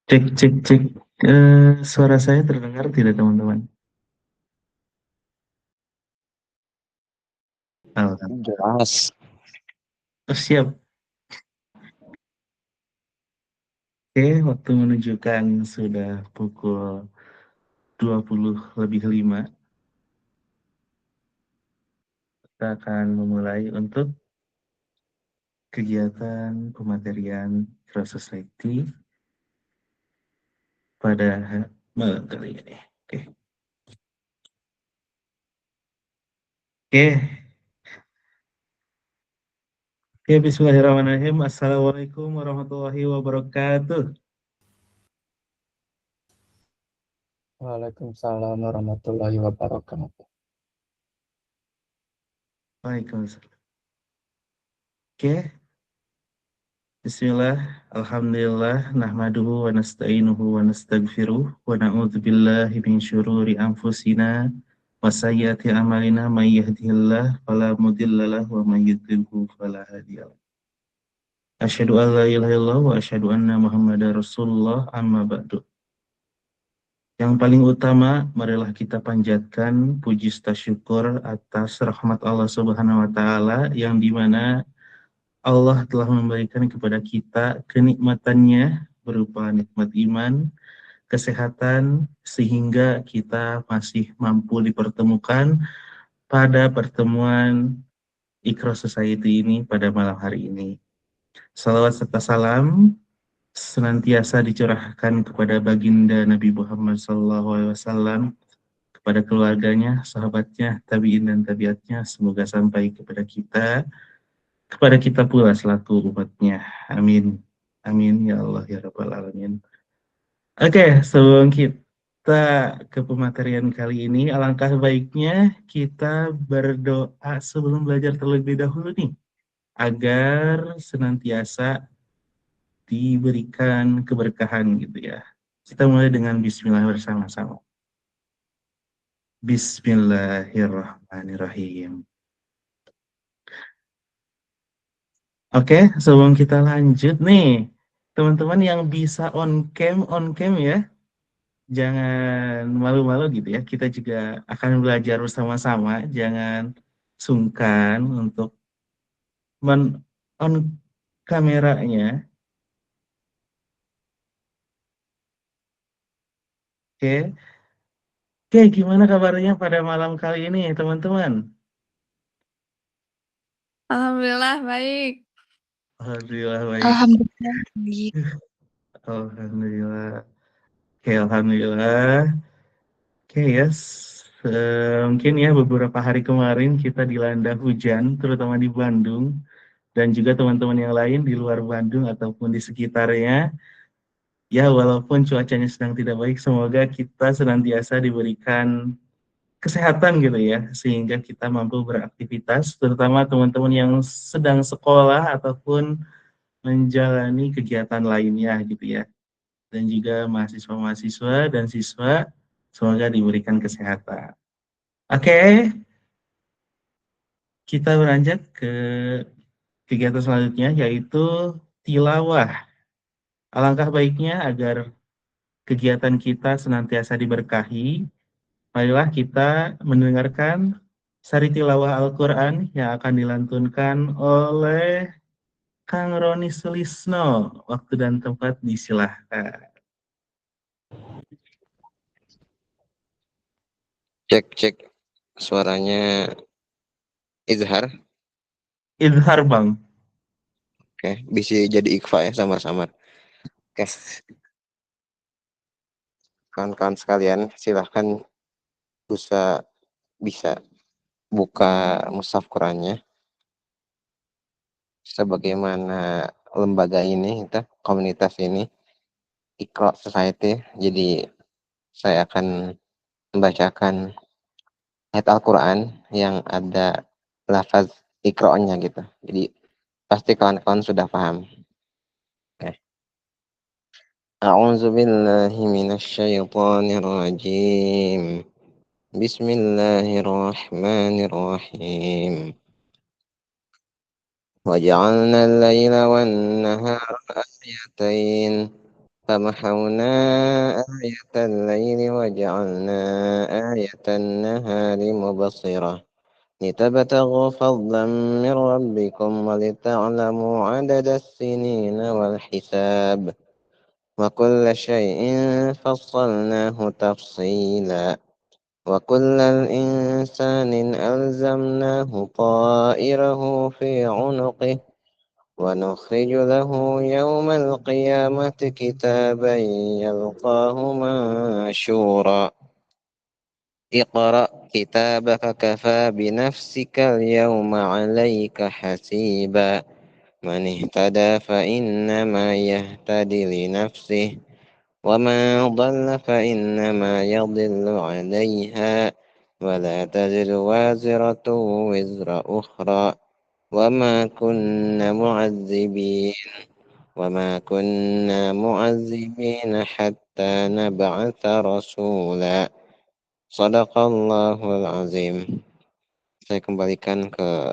Cek, cek, cek. Suara saya terdengar tidak, teman-teman? Alhamdulillah. Jelas. Oh, siap. Oke, waktu menunjukkan sudah pukul 20:05. Kita akan memulai untuk kegiatan pematerian Cross Society pada malam kali ini. Oke. Oke. Oke, bismillahirrahmanirrahim. Assalamualaikum warahmatullahi wabarakatuh. Waalaikumsalam warahmatullahi wabarakatuh. Waalaikumsalam. Oke. Bismillah, alhamdulillah, nahmaduhu wa nasta'inuhu wa nasta'gfiruh wa na'udhu billahi min syururi anfusina wa sayyati amalina may yahdihillah fala mudhillalah wa may yudlilhu fala hadiyalah. Asyhadu an la ilaha illallah wa asyhadu anna Muhammadar Rasulullah amma ba'du. Yang paling utama, marilah kita panjatkan puji syukur atas rahmat Allah Subhanahu wa taala yang dimana Allah telah memberikan kepada kita kenikmatannya berupa nikmat iman, kesehatan, sehingga kita masih mampu dipertemukan pada pertemuan Iqra Society ini pada malam hari ini. Salawat serta salam senantiasa dicurahkan kepada baginda Nabi Muhammad SAW, kepada keluarganya, sahabatnya, tabi'in dan tabiatnya, semoga sampai kepada kita pula selaku umatnya. Amin. Amin ya Allah ya Rabbal Alamin. Oke, sebelum kita ke pematerian kali ini, alangkah baiknya kita berdoa sebelum belajar terlebih dahulu nih, agar senantiasa diberikan keberkahan gitu ya. Kita mulai dengan bismillah bersama-sama. Bismillahirrahmanirrahim. Oke, sebelum kita lanjut nih, teman-teman yang bisa on cam ya, jangan malu-malu gitu ya. Kita juga akan belajar bersama-sama, jangan sungkan untuk on kameranya. Oke, oke, gimana kabarnya pada malam kali ini, teman-teman? Alhamdulillah baik. Alhamdulillah baik. Alhamdulillah baik. Alhamdulillah. Oke, alhamdulillah. Oke, yes. Mungkin ya beberapa hari kemarin kita dilanda hujan, terutama di Bandung, dan juga teman-teman yang lain di luar Bandung ataupun di sekitarnya. Ya, walaupun cuacanya sedang tidak baik, semoga kita senantiasa diberikan kesehatan gitu ya, sehingga kita mampu beraktivitas, terutama teman-teman yang sedang sekolah ataupun menjalani kegiatan lainnya gitu ya. Dan juga mahasiswa-mahasiswa dan siswa, semoga diberikan kesehatan. Oke, kita beranjak ke kegiatan selanjutnya, yaitu tilawah. Alangkah baiknya agar kegiatan kita senantiasa diberkahi, marilah kita mendengarkan sari tilawah Al-Quran yang akan dilantunkan oleh Kang Roni Sulisno. Waktu dan tempat disilahkan. Cek suaranya Izhar. Izhar, Bang. Oke, bisa jadi Iqfa ya sama-sama. Oke. Kawan-kawan sekalian, silahkan bisa buka mushaf Qurannya. Sebagaimana lembaga ini, komunitas ini, Iqra Society. Jadi saya akan membacakan ayat Al-Quran yang ada lafaz Iqra-nya gitu. Jadi pasti kawan-kawan sudah paham. Oke. A'udzu billahi minasyaitonir rajim. Bismillahirrahmanirrahim. Waja'alna al-laila wan nahara ayatain فمحونا آية الليل وجعلنا آية النهار مبصرة لتبتغوا فضلا من ربكم ولتعلموا عدد السنين والحساب وكل شيء فصلناه تفصيلا وكل الإنسان ألزمناه طائره في عنقه ونخرج له يوم القيامة كتابا يلقاه منشورا اقرأ كتابك كفى بنفسك اليوم عليك حسيبا من اهتدى فإنما يهتدي لنفسه ومن ضل فإنما يضل عليها ولا تزر وازرة وزر أخرى وما كنا معذبين حتى نبعث رسولا. Sadaqallahul azim. Saya kembalikan ke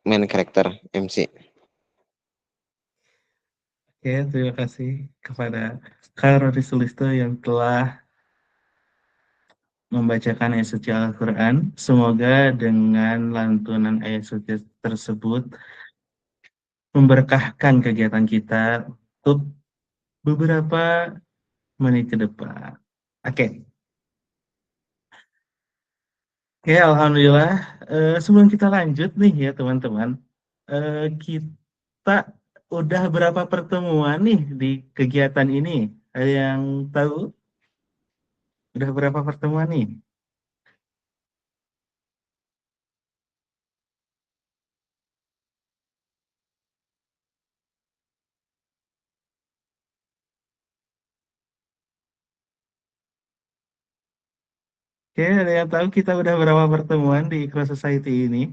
main karakter MC. Oke, terima kasih kepada Kak Rodi Sulisto yang telah membacakan ayat suci Al-Quran. Semoga dengan lantunan ayat suci tersebut memberkahkan kegiatan kita untuk beberapa menit ke depan. Oke, Oke, Alhamdulillah. Sebelum kita lanjut nih ya teman-teman, kita udah berapa pertemuan nih di kegiatan ini? Ada yang tahu? Udah berapa pertemuan nih? Oke, ada yang tahu kita udah berapa pertemuan di Ikhlas Society ini?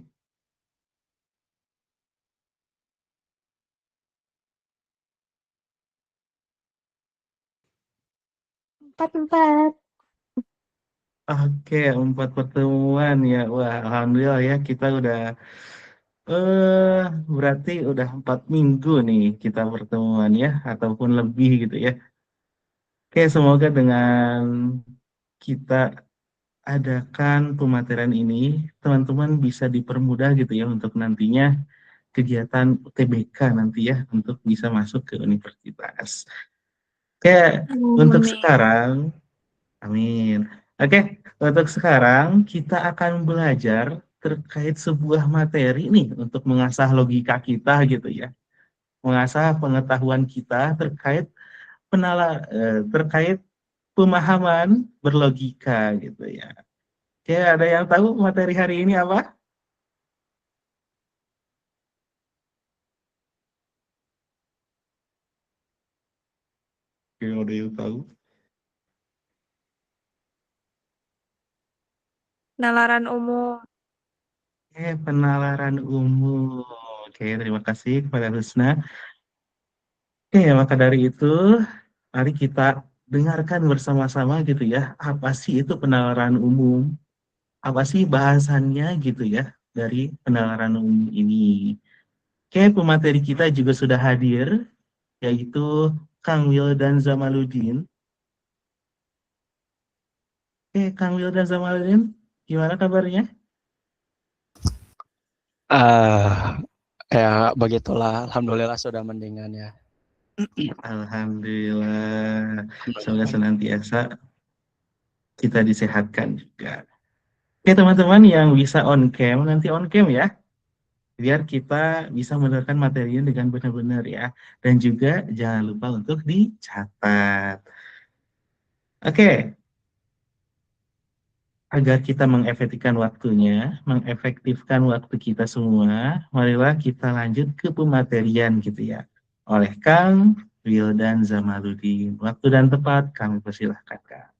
Empat. Oke, 4 pertemuan ya. Wah, Alhamdulillah ya kita udah eh berarti udah 4 minggu nih kita pertemuan ya, ataupun lebih gitu ya. Oke, semoga dengan kita adakan pematerian ini, teman-teman bisa dipermudah gitu ya untuk nantinya kegiatan UTBK nanti ya, untuk bisa masuk ke universitas. Oke, untuk Amin. sekarang, amin. Oke, untuk sekarang kita akan belajar terkait sebuah materi nih untuk mengasah logika kita gitu ya. Mengasah pengetahuan kita terkait pemahaman berlogika gitu ya. Oke, ada yang tahu materi hari ini apa? Oke, ada yang tahu? Penalaran umum. Penalaran umum. Oke, terima kasih kepada Rusna. Oke, maka dari itu, mari kita dengarkan bersama-sama gitu ya. Apa sih itu penalaran umum? Apa sih bahasannya gitu ya dari penalaran umum ini? Oke, pemateri kita juga sudah hadir, yaitu Kang Wildan Zamaludin. Kang Wildan Zamaludin, gimana kabarnya? Ya begitulah, alhamdulillah sudah mendingan ya. Alhamdulillah, semoga senantiasa kita disehatkan juga. Oke teman-teman yang bisa on cam, nanti on cam ya, biar kita bisa menerangkan materinya dengan benar-benar ya. Dan juga jangan lupa untuk dicatat. Oke, agar kita mengefektifkan waktu kita semua, marilah kita lanjut ke pematerian gitu ya. Oleh Kang Wildan Zamaludin. Waktu dan tempat kami persilahkan Kang.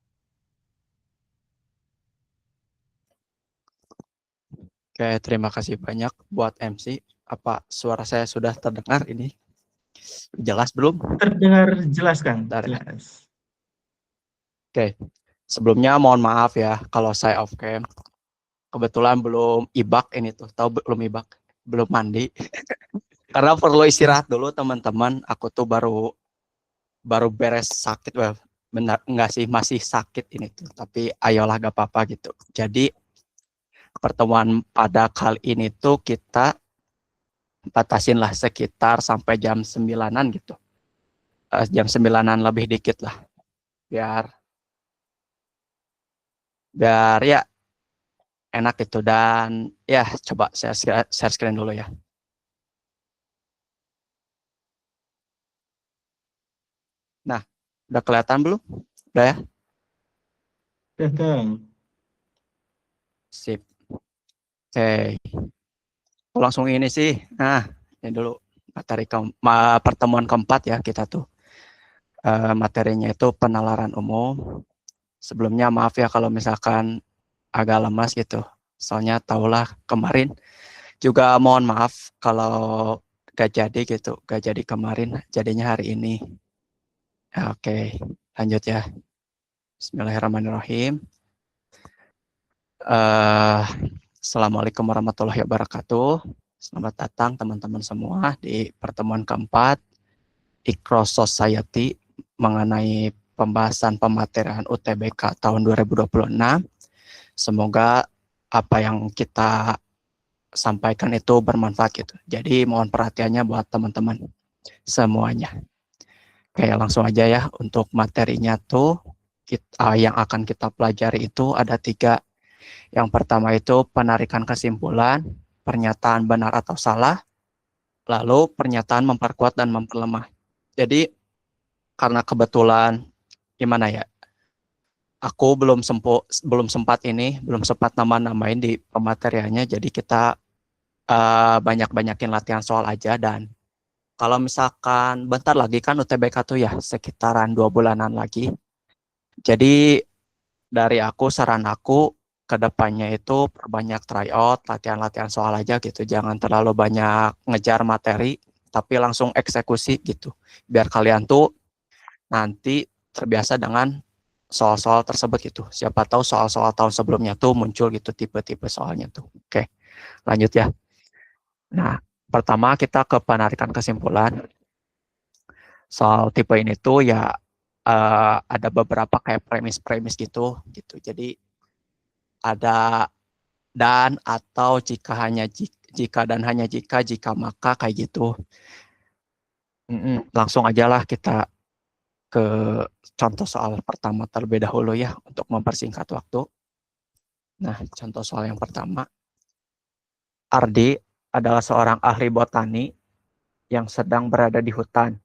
Oke, terima kasih banyak buat MC. Apa suara saya sudah terdengar ini? Jelas belum? Terdengar jelas Kang? Bentar ya. Jelas. Oke, sebelumnya mohon maaf ya kalau saya off cam. Kebetulan belum ibak ini tuh, tahu belum ibak, belum mandi. Karena perlu istirahat dulu teman-teman. Aku tuh baru baru beres sakit, benar enggak sih, masih sakit ini tuh, tapi ayolah gak apa-apa gitu. Jadi pertemuan pada kali ini tuh kita batasin lah sekitar sampai jam 9-an gitu. Jam 9-an lebih dikit lah, biar ya enak gitu. Dan ya coba saya share screen dulu ya. Nah, udah kelihatan belum? Udah ya? Ya, Kang. Sip. Oke. Langsung ini sih. Nah, ini dulu materi pertemuan keempat ya kita tuh. Materinya itu penalaran umum. Sebelumnya maaf ya kalau misalkan agak lemas gitu. Soalnya tahulah kemarin juga mohon maaf kalau gak jadi gitu. Gak jadi kemarin, jadinya hari ini. Oke, lanjut ya. Bismillahirrahmanirrahim. Assalamualaikum warahmatullahi wabarakatuh. Selamat datang teman-teman semua di pertemuan keempat Ikro Society mengenai pembahasan pematerian UTBK tahun 2026. Semoga apa yang kita sampaikan itu bermanfaat gitu. Jadi mohon perhatiannya buat teman-teman semuanya. Oke, langsung aja ya. Untuk materinya tuh yang akan kita pelajari itu ada 3. Yang pertama itu penarikan kesimpulan, pernyataan benar atau salah, lalu pernyataan memperkuat dan memperlemah. Jadi karena kebetulan gimana ya, aku belum sempat nama-namain di pemateriannya, jadi kita banyak-banyakin latihan soal aja. Dan kalau misalkan bentar lagi kan UTBK tuh ya sekitaran 2 bulanan lagi. Jadi dari aku, saran aku kedepannya itu perbanyak tryout, latihan-latihan soal aja gitu. Jangan terlalu banyak ngejar materi, tapi langsung eksekusi gitu. Biar kalian tuh nanti terbiasa dengan soal-soal tersebut gitu. Siapa tahu soal-soal tahun sebelumnya tuh muncul gitu tipe-tipe soalnya tuh. Oke, lanjut ya. Nah, pertama kita ke penarikan kesimpulan. Soal tipe ini tuh ya ada beberapa kayak premis-premis gitu. Jadi ada dan, atau, jika hanya jika dan hanya jika maka kayak gitu. Langsung aja lah kita ke contoh soal pertama terlebih dahulu ya untuk mempersingkat waktu. Nah, contoh soal yang pertama. Ardi adalah seorang ahli botani yang sedang berada di hutan.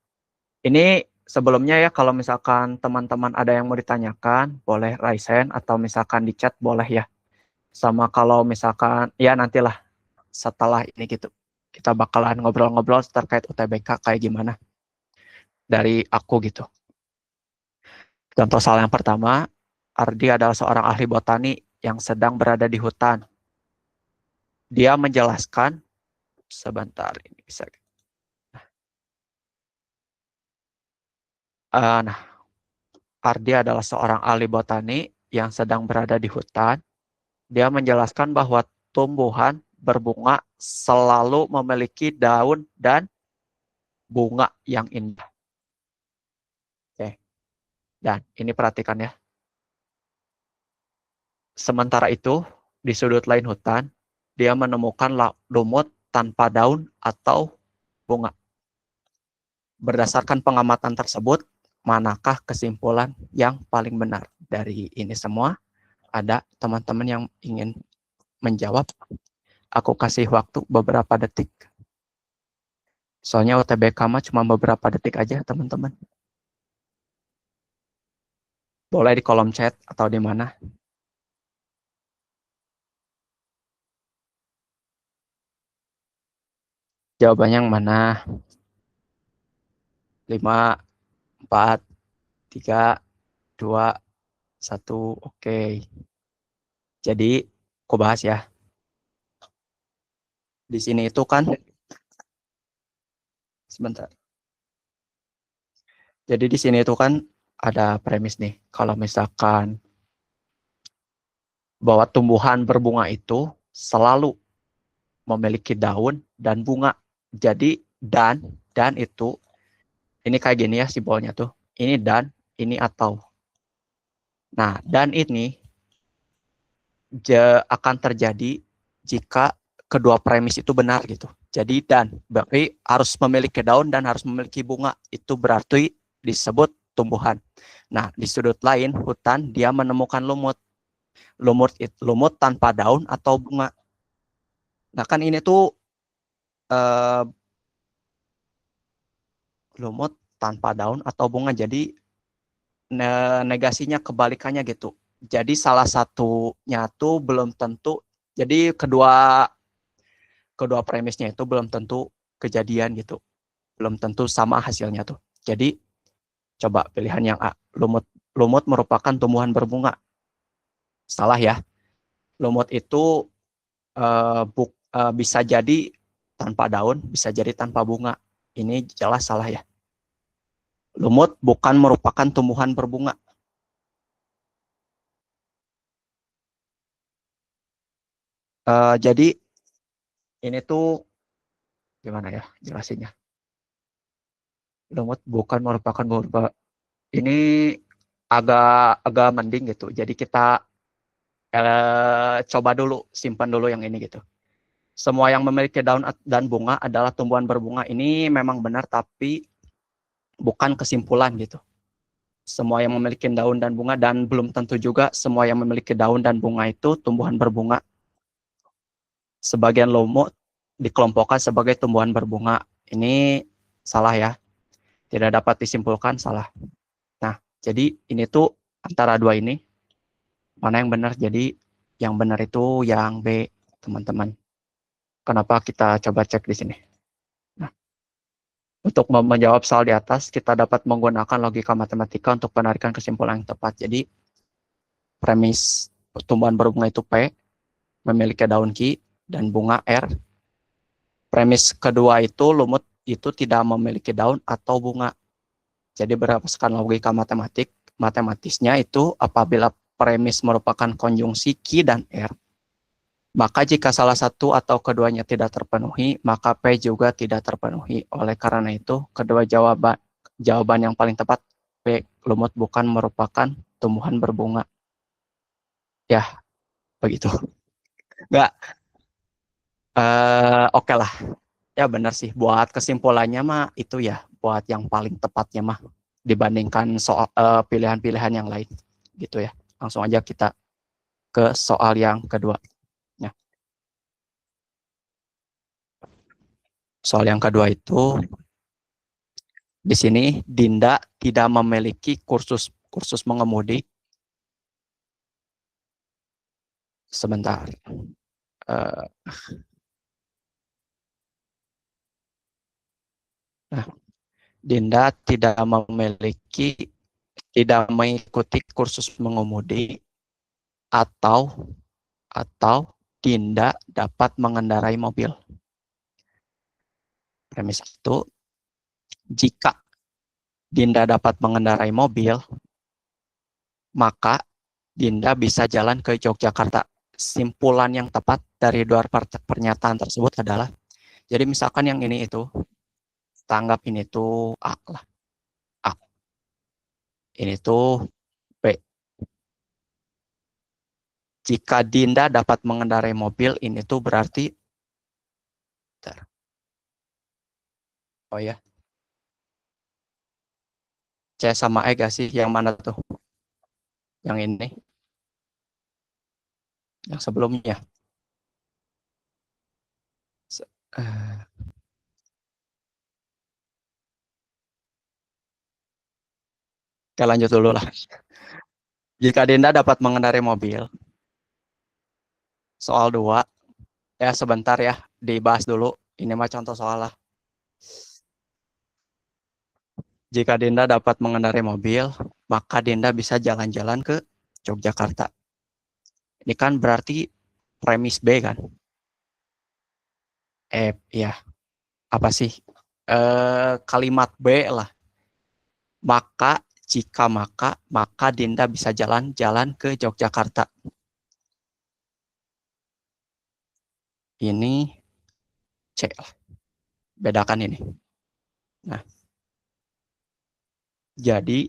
Ini sebelumnya ya, kalau misalkan teman-teman ada yang mau ditanyakan, boleh raise hand atau misalkan di chat boleh ya. Sama kalau misalkan ya nantilah setelah ini gitu, kita bakalan ngobrol-ngobrol terkait UTBK kayak gimana dari aku gitu. Contoh soal yang pertama, Ardi adalah seorang ahli botani yang sedang berada di hutan. Dia menjelaskan, sebentar ini bisa. Nah, Ardi adalah seorang ahli botani yang sedang berada di hutan. Dia menjelaskan bahwa tumbuhan berbunga selalu memiliki daun dan bunga yang indah. Oke. Dan ini perhatikan ya. Sementara itu, di sudut lain hutan, dia menemukan lumut tanpa daun atau bunga. Berdasarkan pengamatan tersebut, manakah kesimpulan yang paling benar? Dari ini semua, ada teman-teman yang ingin menjawab? Aku kasih waktu beberapa detik. Soalnya UTBK mah cuma beberapa detik aja, teman-teman. Boleh di kolom chat atau di mana. Jawabannya yang mana? 5, 4, 3, 2, 1, oke. Jadi, aku bahas ya. Di sini itu kan, sebentar. Jadi di sini itu kan ada premis nih. Kalau misalkan bahwa tumbuhan berbunga itu selalu memiliki daun dan bunga. Jadi dan itu ini kayak gini ya simbolnya tuh. Ini dan, ini atau. Nah, dan ini akan terjadi jika kedua premis itu benar gitu. Jadi dan berarti harus memiliki daun dan harus memiliki bunga. Itu berarti disebut tumbuhan. Nah, di sudut lain hutan dia menemukan lumut. Lumut tanpa daun atau bunga. Nah, kan ini tuh lumut tanpa daun atau bunga. Jadi negasinya kebalikannya gitu. Jadi salah satunya tuh belum tentu. Jadi kedua premisnya itu belum tentu kejadian gitu. Belum tentu sama hasilnya tuh. Jadi coba pilihan yang A. Lumut merupakan tumbuhan berbunga. Salah ya. Lumut itu bisa jadi tanpa daun, bisa jadi tanpa bunga. Ini jelas salah ya. Lumut bukan merupakan tumbuhan berbunga. Jadi ini tuh gimana ya jelasinnya? Lumut bukan merupakan berbunga. Ini agak mending gitu. Jadi kita coba dulu, simpan dulu yang ini gitu. Semua yang memiliki daun dan bunga adalah tumbuhan berbunga. Ini memang benar, tapi bukan kesimpulan gitu. Semua yang memiliki daun dan bunga, dan belum tentu juga semua yang memiliki daun dan bunga itu tumbuhan berbunga. Sebagian lumut dikelompokkan sebagai tumbuhan berbunga. Ini salah ya. Tidak dapat disimpulkan, salah. Nah, jadi ini tuh antara dua ini, mana yang benar? Jadi yang benar itu yang B, teman-teman. Kenapa kita coba cek di sini? Nah, untuk menjawab soal di atas, kita dapat menggunakan logika matematika untuk penarikan kesimpulan yang tepat. Jadi, premis tumbuhan berbunga itu P, memiliki daun Q, dan bunga R. Premis kedua itu lumut itu tidak memiliki daun atau bunga. Jadi berdasarkan logika matematisnya itu apabila premis merupakan konjungsi Q dan R, maka jika salah satu atau keduanya tidak terpenuhi, maka P juga tidak terpenuhi. Oleh karena itu, kedua jawaban yang paling tepat P, lumut bukan merupakan tumbuhan berbunga. Ya, begitu. Enggak, oke lah. Ya benar sih, buat kesimpulannya mah itu ya, buat yang paling tepatnya mah dibandingkan soal pilihan-pilihan yang lain gitu ya. Langsung aja kita ke soal yang kedua. Ya. Soal yang kedua itu di sini Dinda tidak memiliki kursus mengemudi. Sebentar. Nah, Dinda tidak mengikuti kursus mengemudi atau Dinda dapat mengendarai mobil. Premis 1, jika Dinda dapat mengendarai mobil, maka Dinda bisa jalan ke Yogyakarta. Simpulan yang tepat dari dua pernyataan tersebut adalah, jadi misalkan yang ini itu, tanggap ini tuh A lah. A. Ini tuh B. Jika Dinda dapat mengendarai mobil, ini tuh berarti, oh ya, C sama E gak sih? Yang mana tuh? Yang ini? Yang sebelumnya? Oke, lanjut dulu lah. Jika Dinda dapat mengendarai mobil, soal 2, ya sebentar ya, dibahas dulu. Ini mah contoh soal lah. Jika Dinda dapat mengendarai mobil, maka Dinda bisa jalan-jalan ke Yogyakarta. Ini kan berarti premis B kan? Ya, apa sih? Kalimat B lah. Maka Dinda bisa jalan-jalan ke Yogyakarta. Ini C lah. Bedakan ini. Nah, Jadi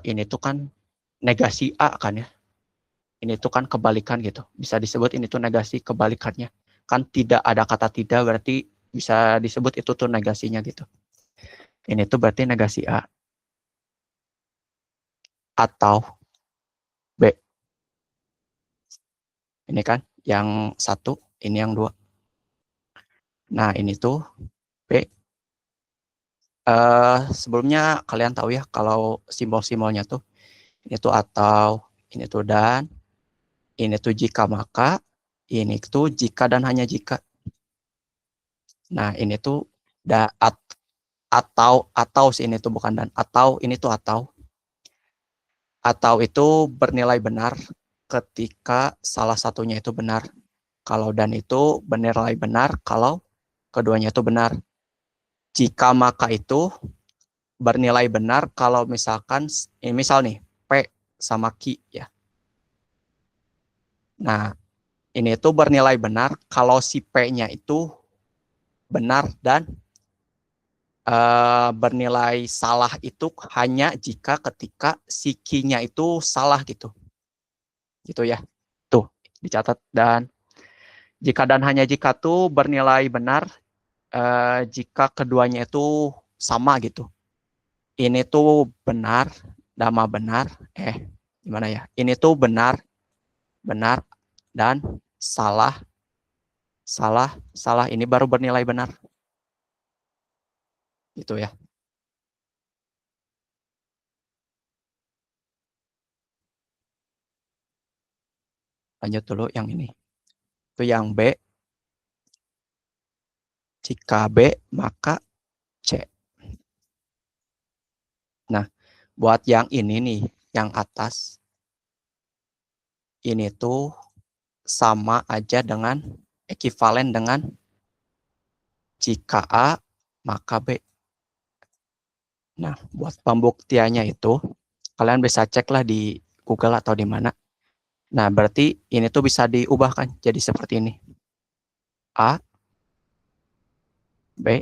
ini tuh kan negasi A kan ya. Ini tuh kan kebalikan gitu. Bisa disebut ini tuh negasi kebalikannya. Kan tidak ada kata tidak berarti bisa disebut itu tuh negasinya gitu. Ini tuh berarti negasi A. Atau B. Ini kan yang satu, ini yang dua. Nah ini tuh B. Sebelumnya kalian tahu ya kalau simbol-simbolnya tuh ini tuh atau, ini tuh dan, ini tuh jika maka, ini tuh jika dan hanya jika. Nah ini tuh atau ini tuh bukan dan, atau ini tuh atau itu bernilai benar ketika salah satunya itu benar. Kalau dan itu bernilai benar kalau keduanya itu benar. Jika maka itu bernilai benar kalau misalkan ini misal nih P sama Q ya. Nah, ini itu bernilai benar kalau si P-nya itu benar dan bernilai salah itu hanya jika ketika si Q-nya itu salah gitu. Gitu ya. Tuh, dicatat. Dan jika dan hanya jika tuh bernilai benar jika keduanya itu sama gitu. Ini tuh benar, dama benar, gimana ya? Ini tuh benar, dan salah, ini baru bernilai benar. Gitu ya. Lanjut dulu yang ini. Itu yang B. Jika B, maka C. Nah, buat yang ini nih, yang atas, ini tuh sama aja dengan, ekivalen dengan jika A, maka B. Nah, buat pembuktiannya itu, kalian bisa ceklah di Google atau di mana. Nah, berarti ini tuh bisa diubahkan jadi seperti ini. A, B,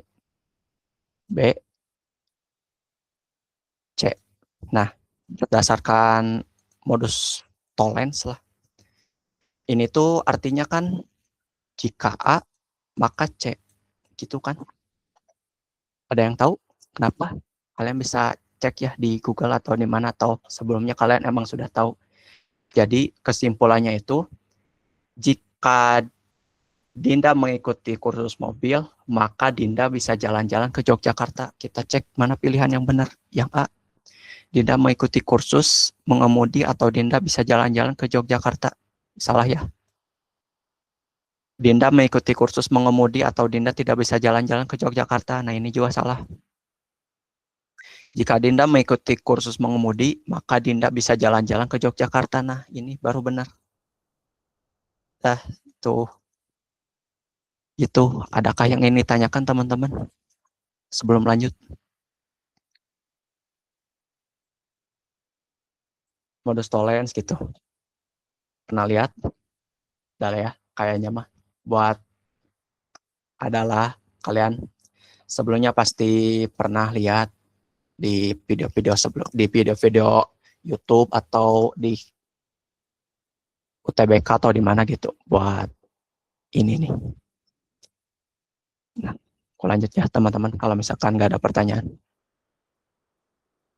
B, C. Nah, berdasarkan modus tollens lah. Ini tuh artinya kan jika A, maka C. Gitu kan. Ada yang tahu kenapa? Kalian bisa cek ya di Google atau di mana, atau sebelumnya kalian emang sudah tahu. Jadi kesimpulannya itu, jika Dinda mengikuti kursus mobil, maka Dinda bisa jalan-jalan ke Yogyakarta. Kita cek mana pilihan yang benar. Yang A, Dinda mengikuti kursus mengemudi atau Dinda bisa jalan-jalan ke Yogyakarta. Salah ya. Dinda mengikuti kursus mengemudi atau Dinda tidak bisa jalan-jalan ke Yogyakarta. Nah ini juga salah. Jika Dinda mengikuti kursus mengemudi, maka Dinda bisa jalan-jalan ke Yogyakarta. Nah ini baru benar. Nah tuh. Itu, adakah yang ingin ditanyakan teman-teman sebelum lanjut? Modus tollens gitu. Pernah lihat? Udah ya, kayaknya mah. Buat adalah kalian sebelumnya pasti pernah lihat di video-video sebelum, di video-video YouTube atau di UTBK atau di mana gitu buat ini nih. Nah, aku lanjut ya teman-teman kalau misalkan nggak ada pertanyaan.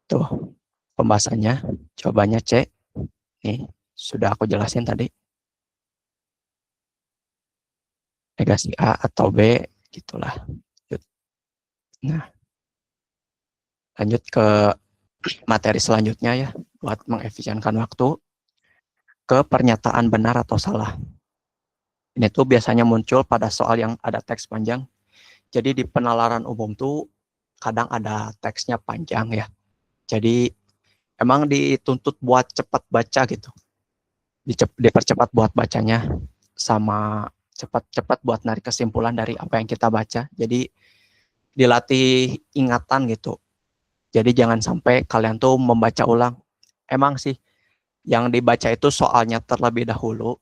Tuh, pembahasannya, jawabannya C. Nih, sudah aku jelasin tadi. Negasi A atau B, gitulah. Nah, lanjut ke materi selanjutnya ya, buat mengefisienkan waktu, ke pernyataan benar atau salah. Ini tuh biasanya muncul pada soal yang ada teks panjang. Jadi di penalaran umum tuh kadang ada teksnya panjang ya. Jadi emang dituntut buat cepat baca gitu. Dipercepat buat bacanya, sama cepat-cepat buat narik kesimpulan dari apa yang kita baca. Jadi dilatih ingatan gitu. Jadi jangan sampai kalian tuh membaca ulang. Emang sih yang dibaca itu soalnya terlebih dahulu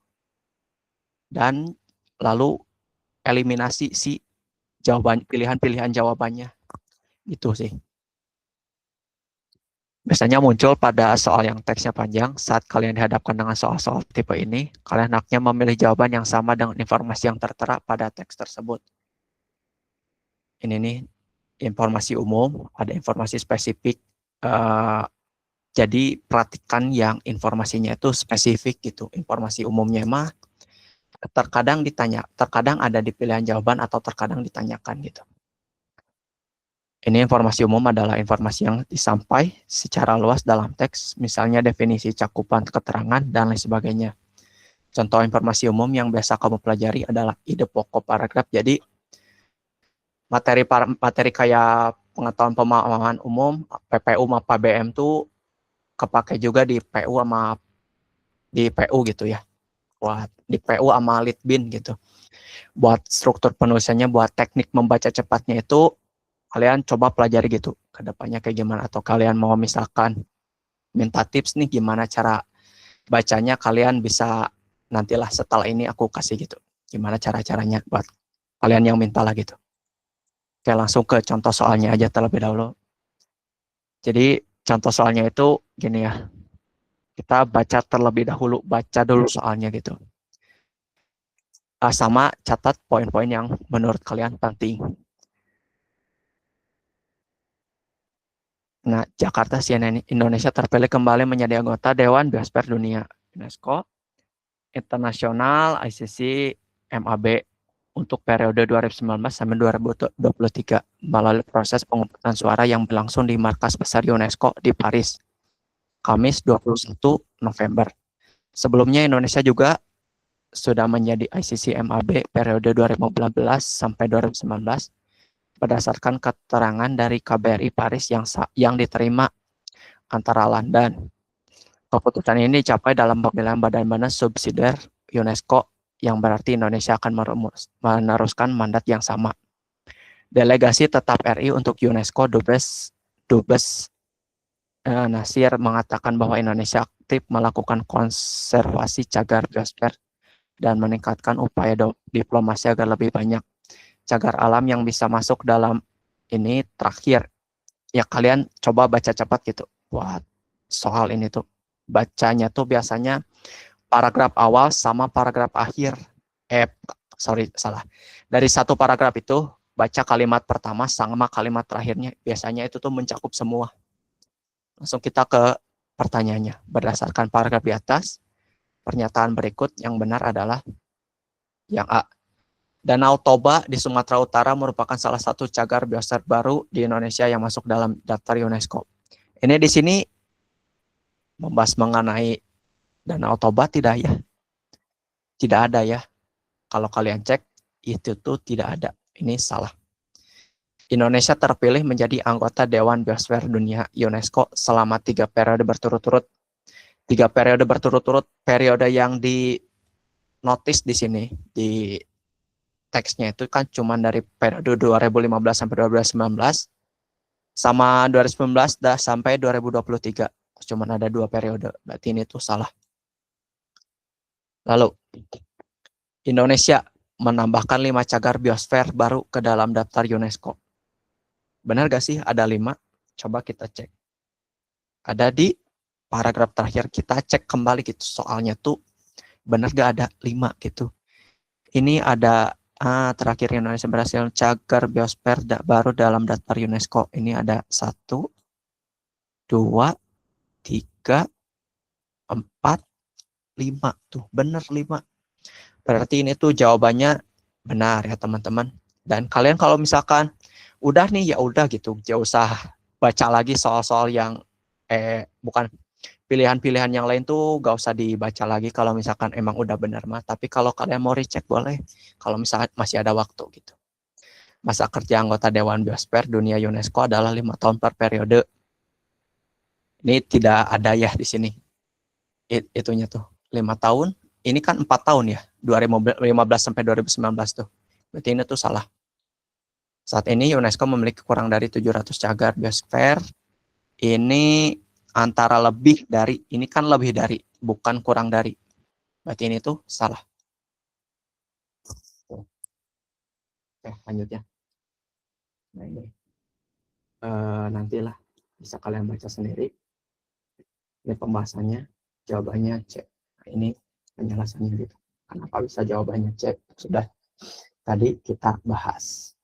dan lalu eliminasi si jawaban, pilihan-pilihan jawabannya. Itu sih. Biasanya muncul pada soal yang teksnya panjang. Saat kalian dihadapkan dengan soal-soal tipe ini, kalian hendaknya memilih jawaban yang sama dengan informasi yang tertera pada teks tersebut. Ini nih informasi umum, ada informasi spesifik. Jadi perhatikan yang informasinya itu spesifik gitu. Informasi umumnya mah terkadang ada di pilihan jawaban atau terkadang ditanyakan gitu. Ini informasi umum adalah informasi yang disampaikan secara luas dalam teks, misalnya definisi, cakupan, keterangan, dan lain sebagainya. Contoh informasi umum yang biasa kamu pelajari adalah ide pokok paragraf. Jadi materi kayak pengetahuan pemahaman umum, PPU sama PBM tuh kepake juga di PU sama di PU gitu ya. Buat di PU sama Litbin gitu. Buat struktur penulisannya, buat teknik membaca cepatnya itu kalian coba pelajari gitu ke depannya kayak gimana, atau kalian mau misalkan minta tips nih gimana cara bacanya, kalian bisa nantilah setelah ini aku kasih gitu gimana cara-caranya buat kalian yang minta lah gitu. Oke, langsung ke contoh soalnya aja terlebih dahulu. Jadi contoh soalnya itu gini ya, kita baca terlebih dahulu, baca dulu soalnya gitu. Sama catat poin-poin yang menurut kalian penting. Nah, Jakarta CNN Indonesia terpilih kembali menjadi anggota Dewan Biosfer Dunia UNESCO Internasional ICC MAB untuk periode 2019 sampai 2023 melalui proses pengumpulan suara yang berlangsung di Markas Besar UNESCO di Paris, Kamis 21 November. Sebelumnya Indonesia juga sudah menjadi ICC MAB periode 2015 sampai 2019 berdasarkan keterangan dari KBRI Paris yang diterima antara London. Keputusan ini dicapai dalam pemilihan badan-badan subsidiar UNESCO yang berarti Indonesia akan meneruskan mandat yang sama. Delegasi tetap RI untuk UNESCO Dubes Nasir mengatakan bahwa Indonesia aktif melakukan konservasi cagar biosfer dan meningkatkan upaya diplomasi agar lebih banyak cagar alam yang bisa masuk dalam ini. Terakhir, ya kalian coba baca cepat gitu buat soal ini tuh. Bacanya tuh biasanya paragraf awal sama paragraf akhir. Salah. Dari satu paragraf itu, baca kalimat pertama sama kalimat terakhirnya. Biasanya itu tuh mencakup semua. Langsung kita ke pertanyaannya. Berdasarkan paragraf di atas, pernyataan berikut yang benar adalah yang A. Danau Toba di Sumatera Utara merupakan salah satu cagar biosfer baru di Indonesia yang masuk dalam daftar UNESCO. Ini di sini membahas mengenai Danau Toba tidak ya? Tidak ada ya. Kalau kalian cek, itu tuh tidak ada. Ini salah. Indonesia terpilih menjadi anggota Dewan Biosfer Dunia UNESCO selama 3 periode berturut-turut. 3 periode berturut-turut, periode yang di notice di sini, di teksnya itu kan cuma dari periode 2015 sampai 2019, sama 2019 sampai 2023. Cuma ada 2 periode, berarti ini tuh salah. Lalu, Indonesia menambahkan 5 cagar biosfer baru ke dalam daftar UNESCO. Benar gak sih ada 5? Coba kita cek. Ada di paragraf terakhir, kita cek kembali gitu soalnya tuh benar gak ada 5 gitu. Ini ada terakhir Indonesia berhasil cagar biosfer baru dalam daftar UNESCO. Ini ada 1, 2, 3, 4, 5 tuh benar 5. Berarti ini tuh jawabannya benar ya teman-teman. Dan kalian kalau misalkan udah nih ya udah gitu, gak usah baca lagi soal-soal yang bukan pilihan-pilihan yang lain tuh gak usah dibaca lagi kalau misalkan emang udah benar mah. Tapi kalau kalian mau recheck boleh kalau misalkan masih ada waktu gitu. Masa kerja anggota Dewan Biosfer Dunia UNESCO adalah 5 tahun per periode. Ini tidak ada ya di sini. Itunya tuh 5 tahun. Ini kan 4 tahun ya, 2015 sampai 2019 tuh. Berarti ini tuh salah. Saat ini UNESCO memiliki kurang dari 700 cagar biosfer. Ini antara lebih dari, ini kan lebih dari, bukan kurang dari. Berarti ini tuh salah. Oke, lanjut ya. Nah ini. Nantilah bisa kalian baca sendiri. Ini pembahasannya, jawabannya C. Nah, ini penjelasannya gitu. Kenapa bisa jawabannya C? Sudah tadi kita bahas.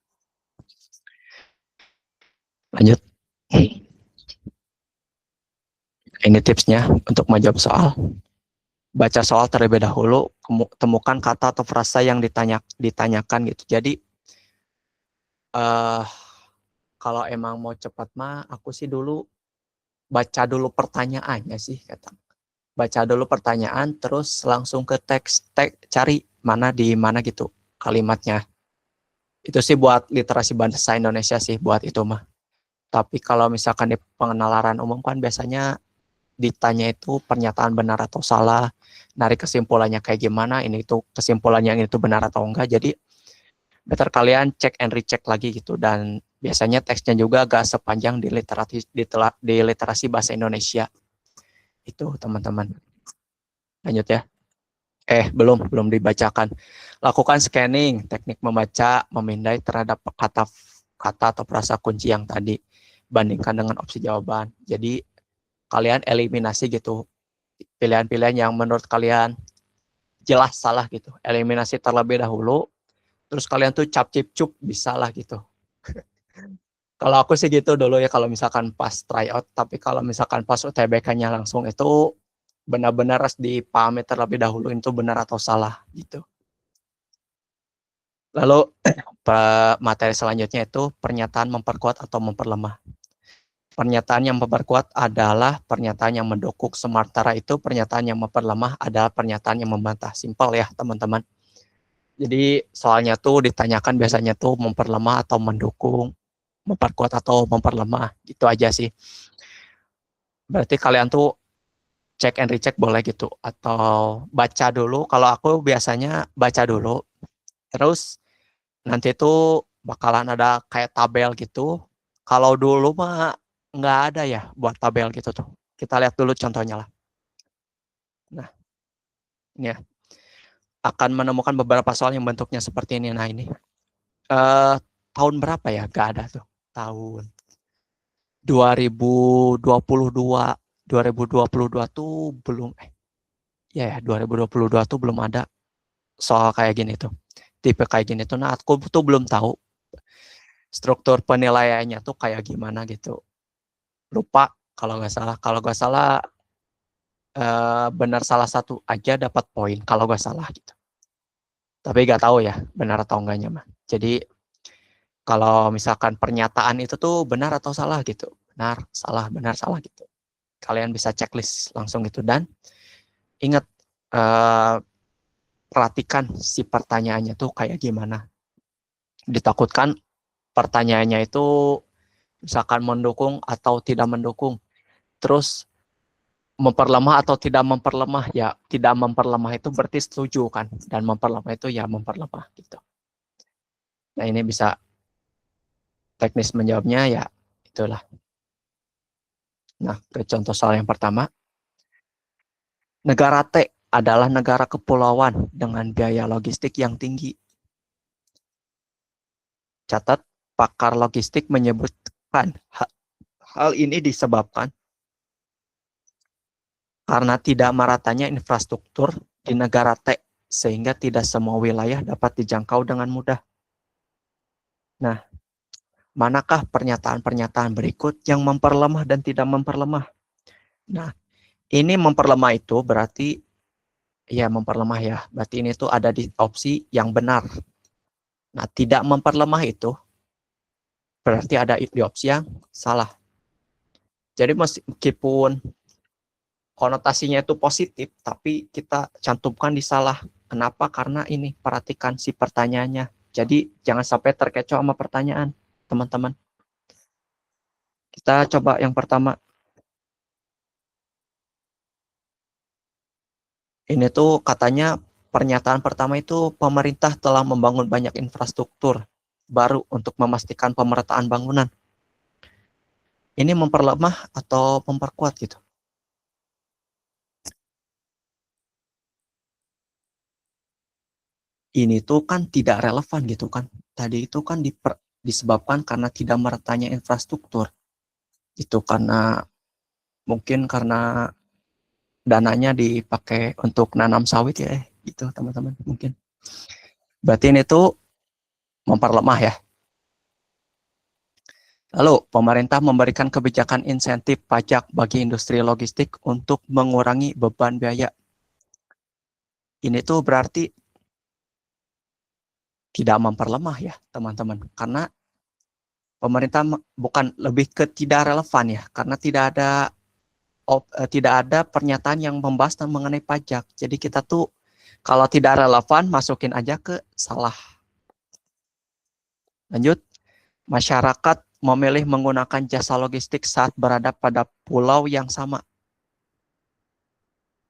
Lanjut. Ini tipsnya untuk menjawab soal. Baca soal terlebih dahulu, temukan kata atau frasa yang ditanyakan gitu. Jadi kalau emang mau cepat mah, aku sih dulu baca dulu pertanyaannya sih kata. Baca dulu pertanyaan, terus langsung ke teks cari mana di mana gitu kalimatnya. Itu sih buat literasi bahasa Indonesia sih buat itu mah. Tapi kalau misalkan di pengenalan umum kan biasanya ditanya itu pernyataan benar atau salah, dari kesimpulannya kayak gimana, ini itu kesimpulannya yang itu benar atau enggak. Jadi better kalian cek and recheck lagi gitu. Dan biasanya teksnya juga gak sepanjang di literasi bahasa Indonesia. Itu teman-teman. Lanjut ya. Belum dibacakan. Lakukan scanning, teknik membaca, memindai terhadap kata atau frasa kunci yang tadi. Bandingkan dengan opsi jawaban. Jadi kalian eliminasi gitu pilihan-pilihan yang menurut kalian jelas salah gitu. Eliminasi terlebih dahulu. Terus kalian tuh cap-cip-cup bisa lah gitu. Kalau aku sih gitu dulu ya kalau misalkan pas tryout. Tapi kalau misalkan pas UTBK-nya langsung itu benar-benar harus dipahami terlebih dahulu itu benar atau salah gitu. Lalu materi selanjutnya itu pernyataan memperkuat atau memperlemah. Pernyataan yang memperkuat adalah pernyataan yang mendukung, sementara itu pernyataan yang memperlemah adalah pernyataan yang membantah. Simpel ya teman-teman. Jadi soalnya tuh ditanyakan biasanya tuh memperlemah atau mendukung, memperkuat atau memperlemah, gitu aja sih. Berarti kalian tuh cek and recheck boleh gitu, atau baca dulu. Kalau aku biasanya baca dulu, terus nanti tuh bakalan ada kayak tabel gitu. Kalau dulu mah nggak ada ya buat tabel gitu tuh. Kita lihat dulu contohnya lah. Nah, ini ya. Akan menemukan beberapa soal yang bentuknya seperti ini. Nah ini. Tahun berapa ya? Gak ada tuh. Tahun 2022. 2022 tuh belum. Ya 2022 tuh belum ada soal kayak gini tuh. Tipe kayak gini tuh. Nah aku tuh belum tahu struktur penilaiannya tuh kayak gimana gitu. Lupa kalau nggak salah. Kalau nggak salah benar salah satu aja dapat poin kalau nggak salah gitu. Tapi nggak tahu ya benar atau enggaknya mah. Jadi kalau misalkan pernyataan itu tuh benar atau salah gitu. Benar, salah gitu. Kalian bisa checklist langsung gitu. Dan ingat perhatikan si pertanyaannya tuh kayak gimana. Ditakutkan pertanyaannya itu misalkan mendukung atau tidak mendukung. Terus memperlemah atau tidak memperlemah, ya tidak memperlemah itu berarti setuju kan, dan memperlemah itu ya memperlemah gitu. Nah ini bisa teknis menjawabnya ya itulah. Nah ke contoh soal yang pertama, negara T adalah negara kepulauan dengan biaya logistik yang tinggi. Catat, pakar logistik menyebutkan hal ini disebabkan karena tidak meratanya infrastruktur di negara T, sehingga tidak semua wilayah dapat dijangkau dengan mudah. Nah, manakah pernyataan-pernyataan berikut yang memperlemah dan tidak memperlemah? Nah, ini memperlemah itu berarti, ya memperlemah ya, berarti ini tuh ada di opsi yang benar. Nah, tidak memperlemah itu berarti ada di opsi yang salah. Jadi meskipun konotasinya itu positif, tapi kita cantumkan di salah. Kenapa? Karena ini, perhatikan si pertanyaannya. Jadi jangan sampai terkecoh sama pertanyaan, teman-teman. Kita coba yang pertama. Ini tuh katanya pernyataan pertama itu pemerintah telah membangun banyak infrastruktur baru untuk memastikan pemerataan bangunan. Ini memperlemah atau memperkuat gitu? Ini tuh kan tidak relevan gitu kan. Tadi itu kan disebabkan karena tidak meratanya infrastruktur. Itu karena mungkin karena dananya dipakai untuk nanam sawit ya, gitu teman-teman mungkin. Berarti ini tuh memperlemah ya. Lalu, pemerintah memberikan kebijakan insentif pajak bagi industri logistik untuk mengurangi beban biaya. Ini tuh berarti tidak memperlemah ya, teman-teman. Karena pemerintah bukan lebih ke tidak relevan ya, karena tidak ada pernyataan yang membahas mengenai pajak. Jadi kita tuh kalau tidak relevan, masukin aja ke salah. Lanjut. Masyarakat memilih menggunakan jasa logistik saat berada pada pulau yang sama.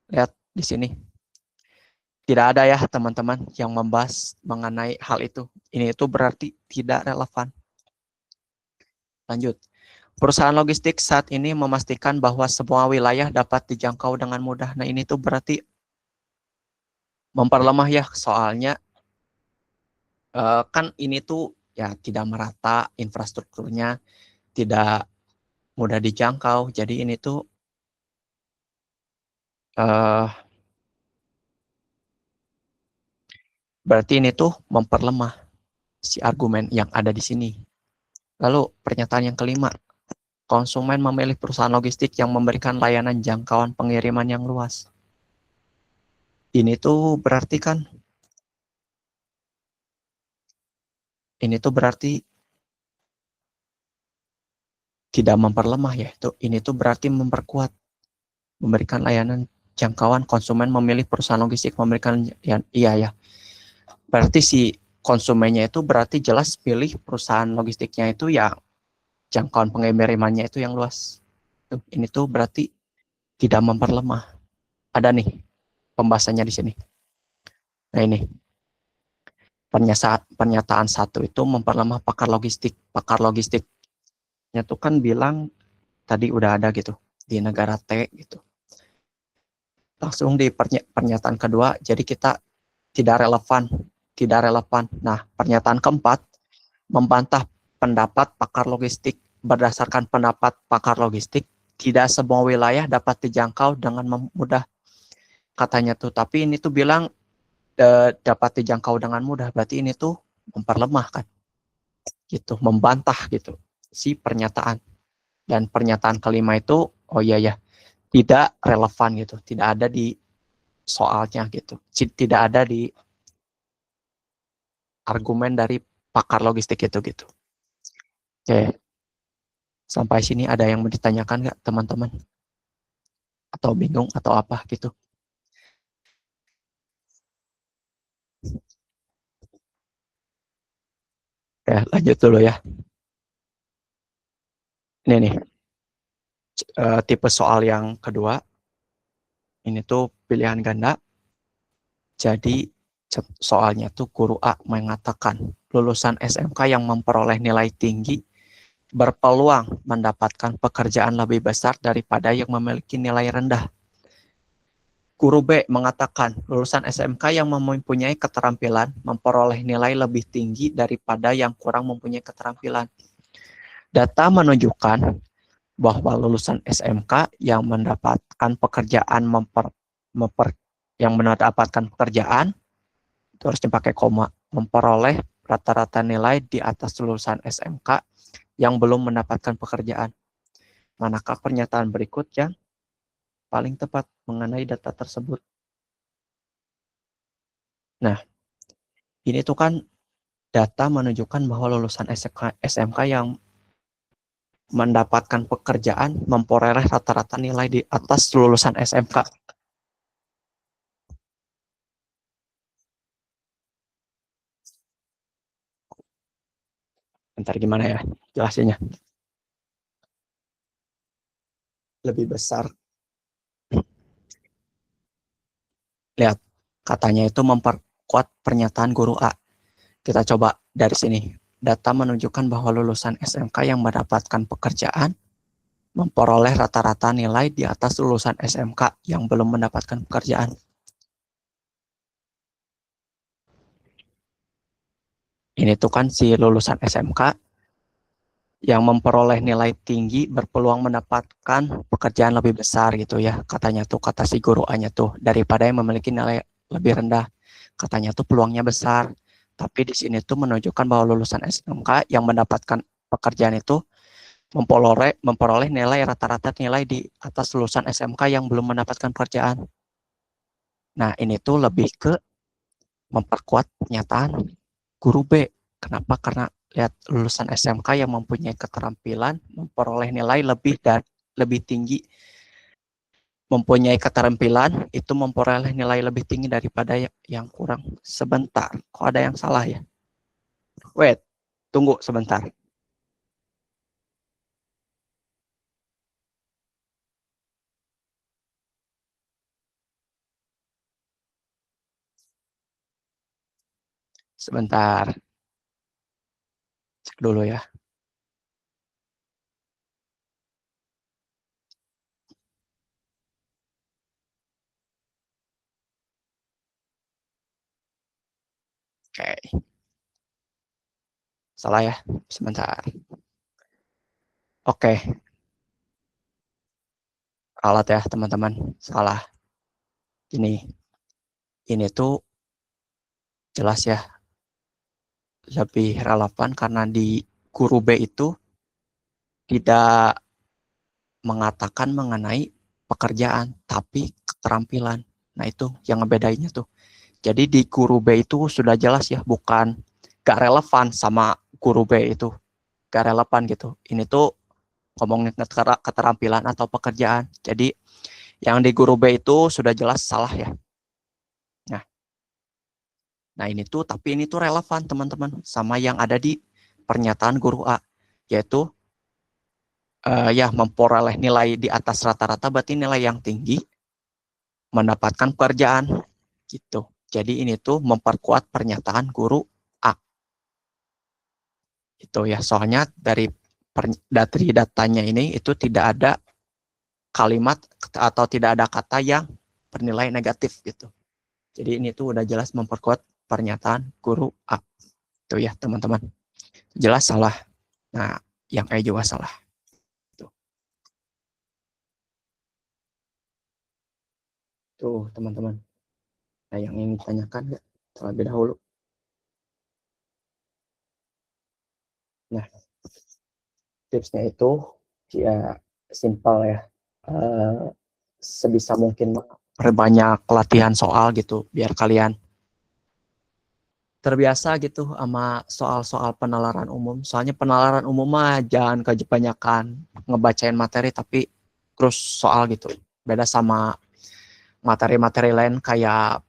Lihat di sini. Tidak ada ya teman-teman yang membahas mengenai hal itu. Ini itu berarti tidak relevan. Lanjut. Perusahaan logistik saat ini memastikan bahwa semua wilayah dapat dijangkau dengan mudah. Nah ini tuh berarti memperlemah ya, soalnya kan ini tuh ya tidak merata infrastrukturnya, tidak mudah dijangkau. Jadi ini tuh berarti ini tuh memperlemah si argumen yang ada di sini. Lalu pernyataan yang kelima, konsumen memilih perusahaan logistik yang memberikan layanan jangkauan pengiriman yang luas. Ini tuh berarti kan, ini tuh berarti tidak memperlemah ya. Ini tuh berarti memperkuat, memberikan layanan jangkauan, konsumen memilih perusahaan logistik memberikan ya, iya ya. Berarti si konsumennya itu berarti jelas pilih perusahaan logistiknya itu yang jangkauan pengirimannya itu yang luas. Ini tuh berarti tidak memperlemah. Ada nih pembahasannya di sini. Nah ini pernyataan satu itu memperlemah pakar logistik. Pakar logistiknya tuh kan bilang tadi udah ada gitu di negara T gitu. Langsung di pernyataan kedua, jadi kita tidak relevan. Nah, pernyataan keempat membantah pendapat pakar logistik. Berdasarkan pendapat pakar logistik, tidak semua wilayah dapat dijangkau dengan mudah. Katanya tuh, tapi ini tuh bilang dapat dijangkau dengan mudah. Berarti ini tuh memperlemah kan, gitu, membantah gitu si pernyataan. Dan pernyataan kelima itu, oh iya ya, tidak relevan gitu, tidak ada di soalnya gitu, tidak ada di argumen dari pakar logistik itu gitu. Oke, sampai sini ada yang mau ditanyakan nggak teman-teman? Atau bingung atau apa gitu? Ya, lanjut dulu ya. Ini nih, tipe soal yang kedua. Ini tuh pilihan ganda. Jadi soalnya tuh guru A mengatakan lulusan SMK yang memperoleh nilai tinggi berpeluang mendapatkan pekerjaan lebih besar daripada yang memiliki nilai rendah. Guru B mengatakan lulusan SMK yang mempunyai keterampilan memperoleh nilai lebih tinggi daripada yang kurang mempunyai keterampilan. Data menunjukkan bahwa lulusan SMK yang mendapatkan pekerjaan yang mendapatkan pekerjaan itu harus dipakai koma, memperoleh rata-rata nilai di atas lulusan SMK yang belum mendapatkan pekerjaan. Manakah pernyataan berikut yang paling tepat mengenai data tersebut? Nah, ini tuh kan data menunjukkan bahwa lulusan SMK yang mendapatkan pekerjaan memperoleh rata-rata nilai di atas lulusan SMK. Bentar gimana ya jelasinnya? Lebih besar. Lihat, katanya itu memperkuat pernyataan guru A. Kita coba dari sini. Data menunjukkan bahwa lulusan SMK yang mendapatkan pekerjaan memperoleh rata-rata nilai di atas lulusan SMK yang belum mendapatkan pekerjaan. Ini tuh kan si lulusan SMK yang memperoleh nilai tinggi berpeluang mendapatkan pekerjaan lebih besar gitu ya, katanya tuh, kata si guru A-nya tuh, daripada yang memiliki nilai lebih rendah. Katanya tuh peluangnya besar. Tapi di sini tuh menunjukkan bahwa lulusan SMK yang mendapatkan pekerjaan itu memperoleh nilai rata-rata nilai di atas lulusan SMK yang belum mendapatkan pekerjaan. Nah, ini tuh lebih ke memperkuat pernyataan guru B. Kenapa? Karena lihat lulusan SMK yang mempunyai keterampilan memperoleh nilai lebih tinggi, mempunyai keterampilan itu memperoleh nilai lebih tinggi daripada yang kurang. Sebentar, kok ada yang salah ya? Wait, tunggu sebentar. Sebentar, cek dulu ya. Oke, salah ya, sebentar. Oke, alat ya teman-teman, salah. Ini tuh jelas ya lebih relevan karena di guru B itu tidak mengatakan mengenai pekerjaan, tapi keterampilan. Nah itu yang ngebedainnya tuh. Jadi di guru B itu sudah jelas ya, bukan gak relevan sama guru B itu. Gak relevan gitu. Ini tuh ngomongin keterampilan atau pekerjaan. Jadi yang di guru B itu sudah jelas salah ya. Nah, nah ini tuh, tapi ini tuh relevan teman-teman sama yang ada di pernyataan guru A, yaitu ya memperoleh nilai di atas rata-rata berarti nilai yang tinggi mendapatkan pekerjaan gitu. Jadi ini tuh memperkuat pernyataan guru A. Itu ya, soalnya dari datanya ini itu tidak ada kalimat atau tidak ada kata yang bernilai negatif gitu. Jadi ini tuh udah jelas memperkuat pernyataan guru A. Itu ya teman-teman. Jelas salah. Nah, yang E juga salah. Tuh, tuh teman-teman. Nah, yang ingin ditanyakan ya terlebih dahulu. Nah, tipsnya itu ya simpel ya. Sebisa mungkin perbanyak latihan soal gitu biar kalian terbiasa gitu sama soal-soal penalaran umum. Soalnya penalaran umum mah jangan kebanyakan ngebacain materi tapi terus soal gitu. Beda sama materi-materi lain kayak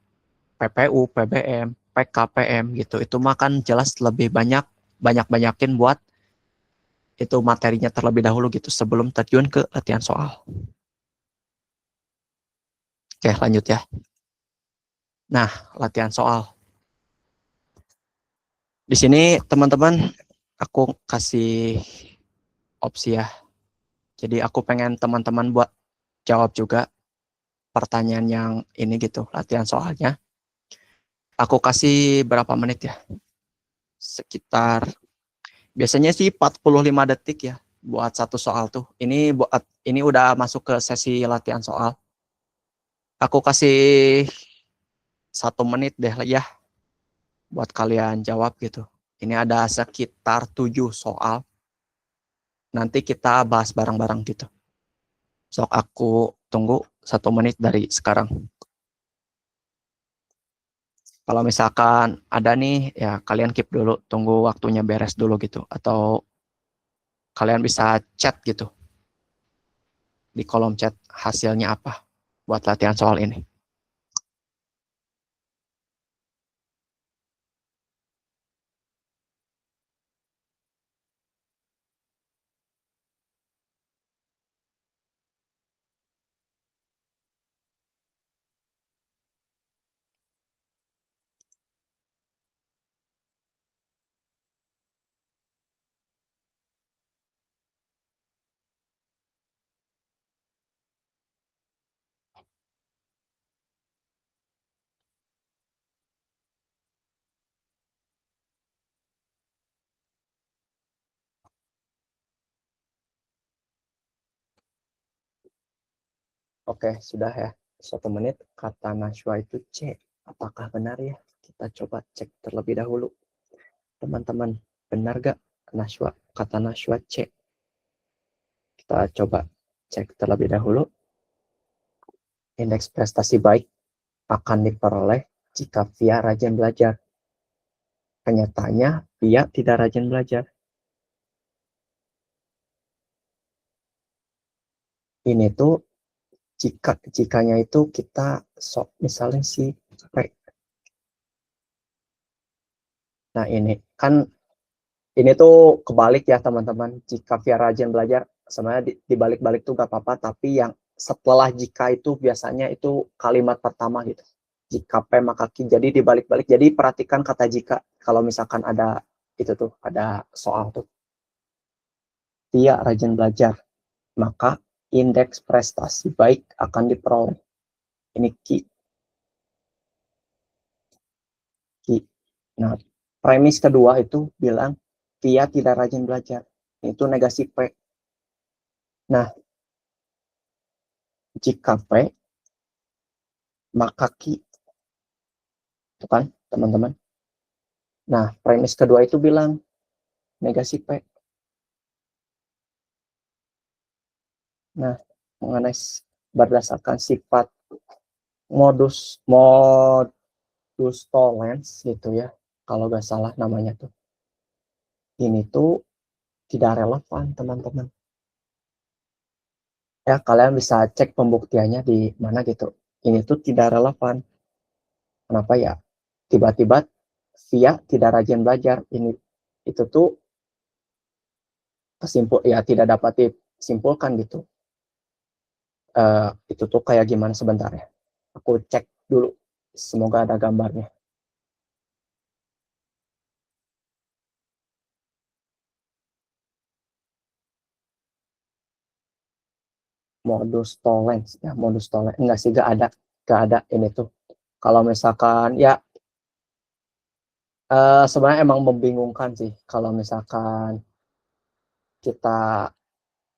PPU, PBM, PKPM gitu. Itu mah kan jelas lebih banyakin buat itu materinya terlebih dahulu gitu sebelum terjun ke latihan soal. Oke, lanjut ya. Nah, latihan soal. Di sini teman-teman aku kasih opsi ya. Jadi aku pengen teman-teman buat jawab juga pertanyaan yang ini gitu, latihan soalnya. Aku kasih berapa menit ya? Sekitar biasanya sih 45 detik ya buat satu soal tuh. Ini udah masuk ke sesi latihan soal. Aku kasih 1 menit deh ya buat kalian jawab gitu. Ini ada sekitar 7 soal. Nanti kita bahas bareng-bareng gitu. Sok aku tunggu 1 menit dari sekarang. Kalau misalkan ada nih, ya kalian keep dulu, tunggu waktunya beres dulu gitu. Atau kalian bisa chat gitu di kolom chat hasilnya apa buat latihan soal ini. Oke, sudah ya. 1 menit. Kata Najwa itu C. Apakah benar ya? Kita coba cek terlebih dahulu. Teman-teman, benar gak Najwa? Kata Najwa C. Kita coba cek terlebih dahulu. Indeks prestasi baik akan diperoleh jika Via rajin belajar. Kenyataannya, Via tidak rajin belajar. Ini tuh jikanya itu kita misalnya si P. Nah ini kan ini tuh kebalik ya teman-teman. Jika Via rajin belajar sebenarnya dibalik-balik tuh gak apa-apa, tapi yang setelah jika itu biasanya itu kalimat pertama gitu. Jika P maka Q, jadi dibalik-balik. Jadi perhatikan kata jika kalau misalkan ada itu tuh ada soal tuh. Via rajin belajar, maka indeks prestasi baik akan diperoleh. Ini Q. Nah, premis kedua itu bilang Via tidak rajin belajar. Itu negasi P. Nah, jika P, maka Q. Itu kan, teman-teman. Nah, premis kedua itu bilang negasi P. Nah, mengenai berdasarkan sifat modus tollens gitu ya, kalau nggak salah namanya tuh. Ini tuh tidak relevan, teman-teman. Ya, kalian bisa cek pembuktiannya di mana gitu. Ini tuh tidak relevan. Kenapa ya? Tiba-tiba Via tidak rajin belajar. Itu tuh tidak dapat disimpulkan gitu. Itu tuh kayak gimana sebentar ya. Aku cek dulu. Semoga ada gambarnya. Modus tollens ya, modus tollens enggak sih, gak ada ini tuh. Kalau misalkan ya sebenarnya emang membingungkan sih kalau misalkan kita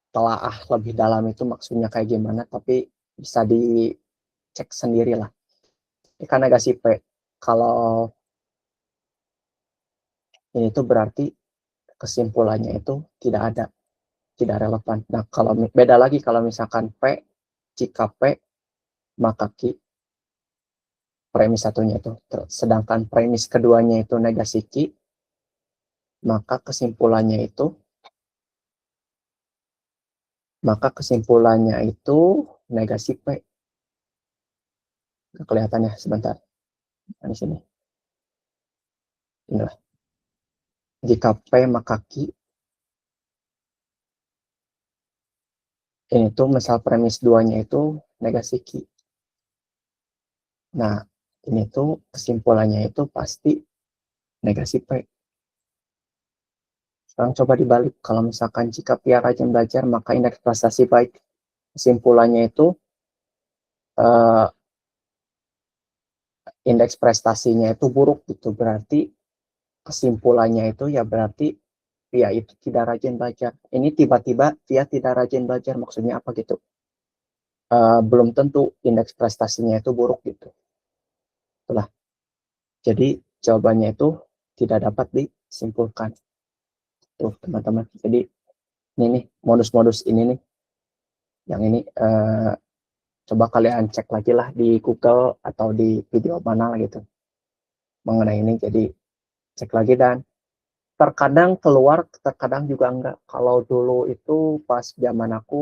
telaah lebih dalam itu maksudnya kayak gimana, tapi bisa dicek sendiri lah. Ini kan negasi P. Kalau ini tuh berarti kesimpulannya itu tidak relevan. Nah, kalau beda lagi kalau misalkan P, jika P maka Q. Premis satunya itu. Sedangkan premis keduanya itu negasi Q, maka kesimpulannya itu negasi P. Kelihatannya sebentar. Di sini. Inilah. Jika P maka Q. Ini tuh misal premis 2-nya itu negasi Q. Nah, ini tuh kesimpulannya itu pasti negasi P. Sekarang coba dibalik. Kalau misalkan jika Via rajin belajar, maka indeks prestasi baik. Kesimpulannya itu indeks prestasinya itu buruk gitu. Berarti kesimpulannya itu ya berarti Via itu tidak rajin belajar. Ini tiba-tiba Via tidak rajin belajar, maksudnya apa gitu? Belum tentu indeks prestasinya itu buruk gitu. Itulah. Jadi jawabannya itu tidak dapat disimpulkan. Tuh teman-teman. Jadi ini nih modus-modus ini nih. Yang ini coba kalian cek lagi lah di Google atau di video mana lah gitu. Mengenai ini, jadi cek lagi dan terkadang keluar, terkadang juga enggak. Kalau dulu itu pas zaman aku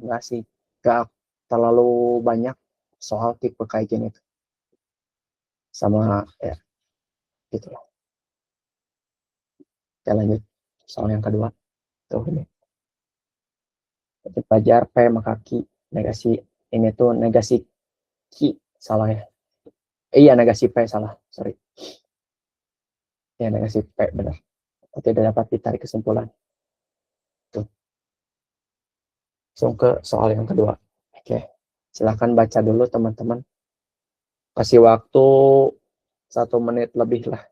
enggak sih, enggak terlalu banyak soal tipe kayak gini tuh. Sama ya gitu lah. Kita lanjut soal yang kedua. Tuh ini. Pelajar P maka Q. Negasi ini tuh negasi Q, salah ya. Iya negasi P salah, sorry. Ya negasi P benar. Tidak dapat ditarik kesimpulan. Tuh. Langsung ke soal yang kedua. Oke, silahkan baca dulu teman-teman. Kasih waktu 1 menit lebih lah.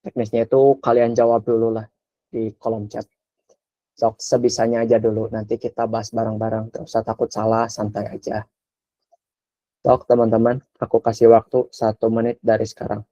Teknisnya itu kalian jawab dulu lah di kolom chat. Sok sebisanya aja dulu. Nanti kita bahas bareng-bareng. Gak usah takut salah, santai aja. Sok teman-teman, aku kasih waktu 1 menit dari sekarang.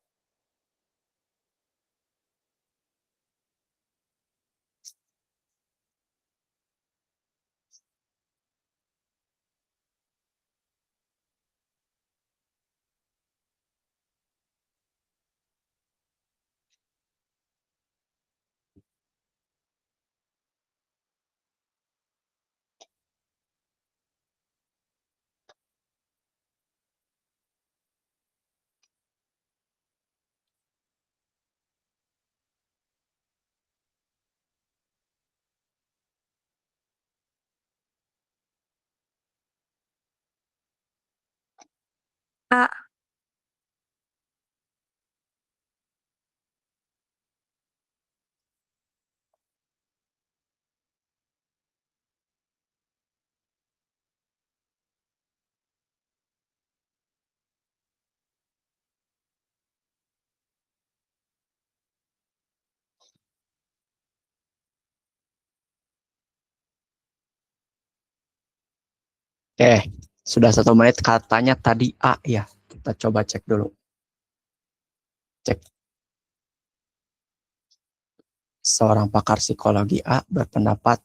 A. Sudah 1 menit, katanya tadi A ya. Kita coba cek dulu. Cek. Seorang pakar psikologi A berpendapat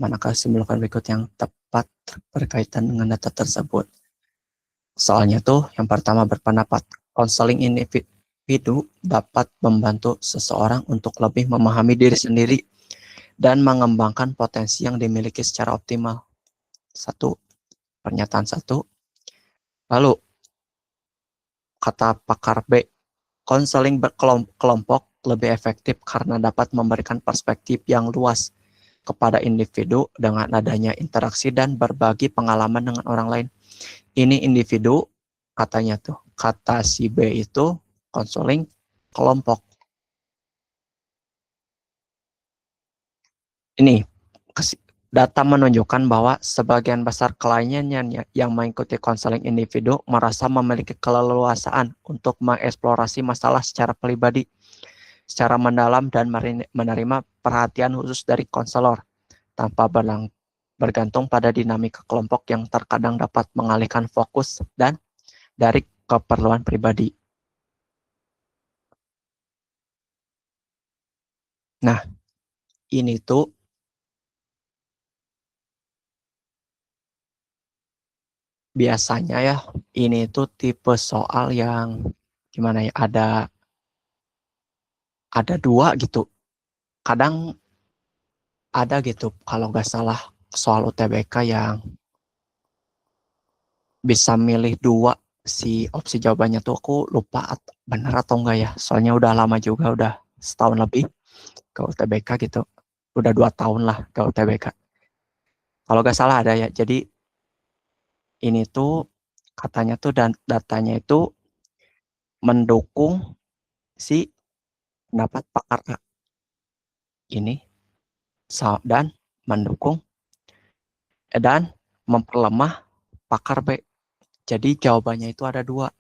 manakah kesimpulan berikut yang tepat berkaitan dengan data tersebut. Soalnya tuh yang pertama berpendapat konseling individu dapat membantu seseorang untuk lebih memahami diri sendiri dan mengembangkan potensi yang dimiliki secara optimal. Pernyataan 1. Lalu kata pakar B, konseling berkelompok lebih efektif karena dapat memberikan perspektif yang luas kepada individu dengan adanya interaksi dan berbagi pengalaman dengan orang lain. Ini individu, katanya tuh, kata si B itu konseling kelompok. Ini data menunjukkan bahwa sebagian besar klien yang mengikuti konseling individu merasa memiliki keleluasaan untuk mengeksplorasi masalah secara pribadi, secara mendalam dan menerima perhatian khusus dari konselor tanpa bergantung pada dinamika kelompok yang terkadang dapat mengalihkan fokus dan dari keperluan pribadi. Nah, ini tuh biasanya ya, ini tuh tipe soal yang gimana ya, ada 2 gitu. Kadang ada gitu, kalau nggak salah soal UTBK yang bisa milih 2 si opsi jawabannya tuh, aku lupa benar atau enggak ya. Soalnya udah lama juga, udah setahun lebih ke UTBK gitu. Udah 2 tahun lah ke UTBK. Kalau nggak salah ada ya. Jadi ini tuh katanya tuh dan datanya itu mendukung si pendapat pakar A ini dan mendukung dan memperlemah pakar B. Jadi jawabannya itu ada 2,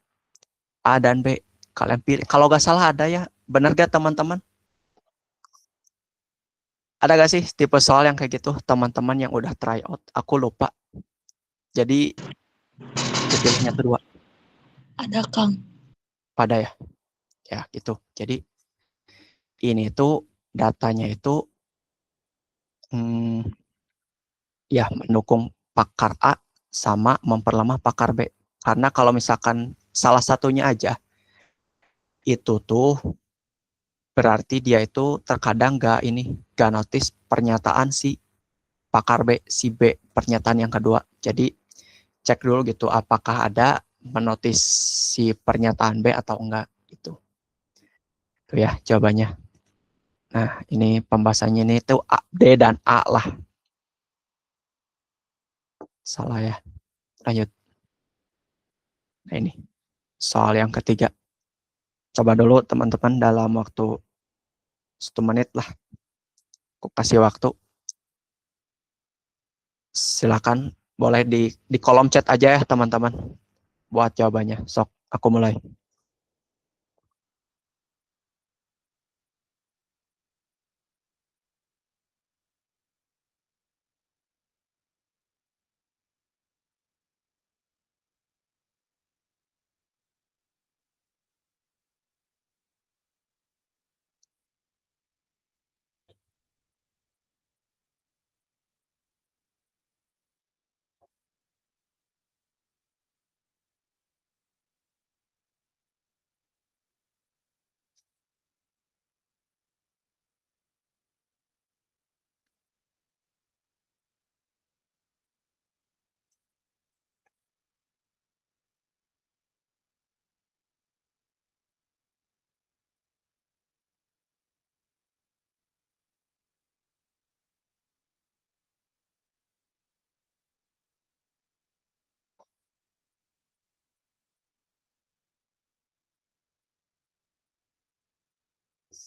A dan B. Kalian pilih. Kalau nggak salah ada ya. Benar gak teman-teman? Ada gak sih tipe soal yang kayak gitu teman-teman yang udah try out? Aku lupa. Jadi dipilihnya tuh 2. Ada Kang. Pada ya. Ya gitu. Jadi ini tuh datanya itu ya mendukung pakar A sama memperlemah pakar B. Karena kalau misalkan salah satunya aja, itu tuh berarti dia itu terkadang gak notice pernyataan si pakar B, si B, pernyataan yang kedua. Jadi cek dulu gitu apakah ada menotis si pernyataan B atau enggak gitu. Itu ya jawabannya. Nah, ini pembahasannya ini tuh A, D dan A lah. Salah ya. Lanjut. Nah, ini soal yang ketiga. Coba dulu teman-teman dalam waktu 1 menit lah. Aku kasih waktu. Silakan boleh di kolom chat aja ya teman-teman. Buat jawabannya. Sok, aku mulai.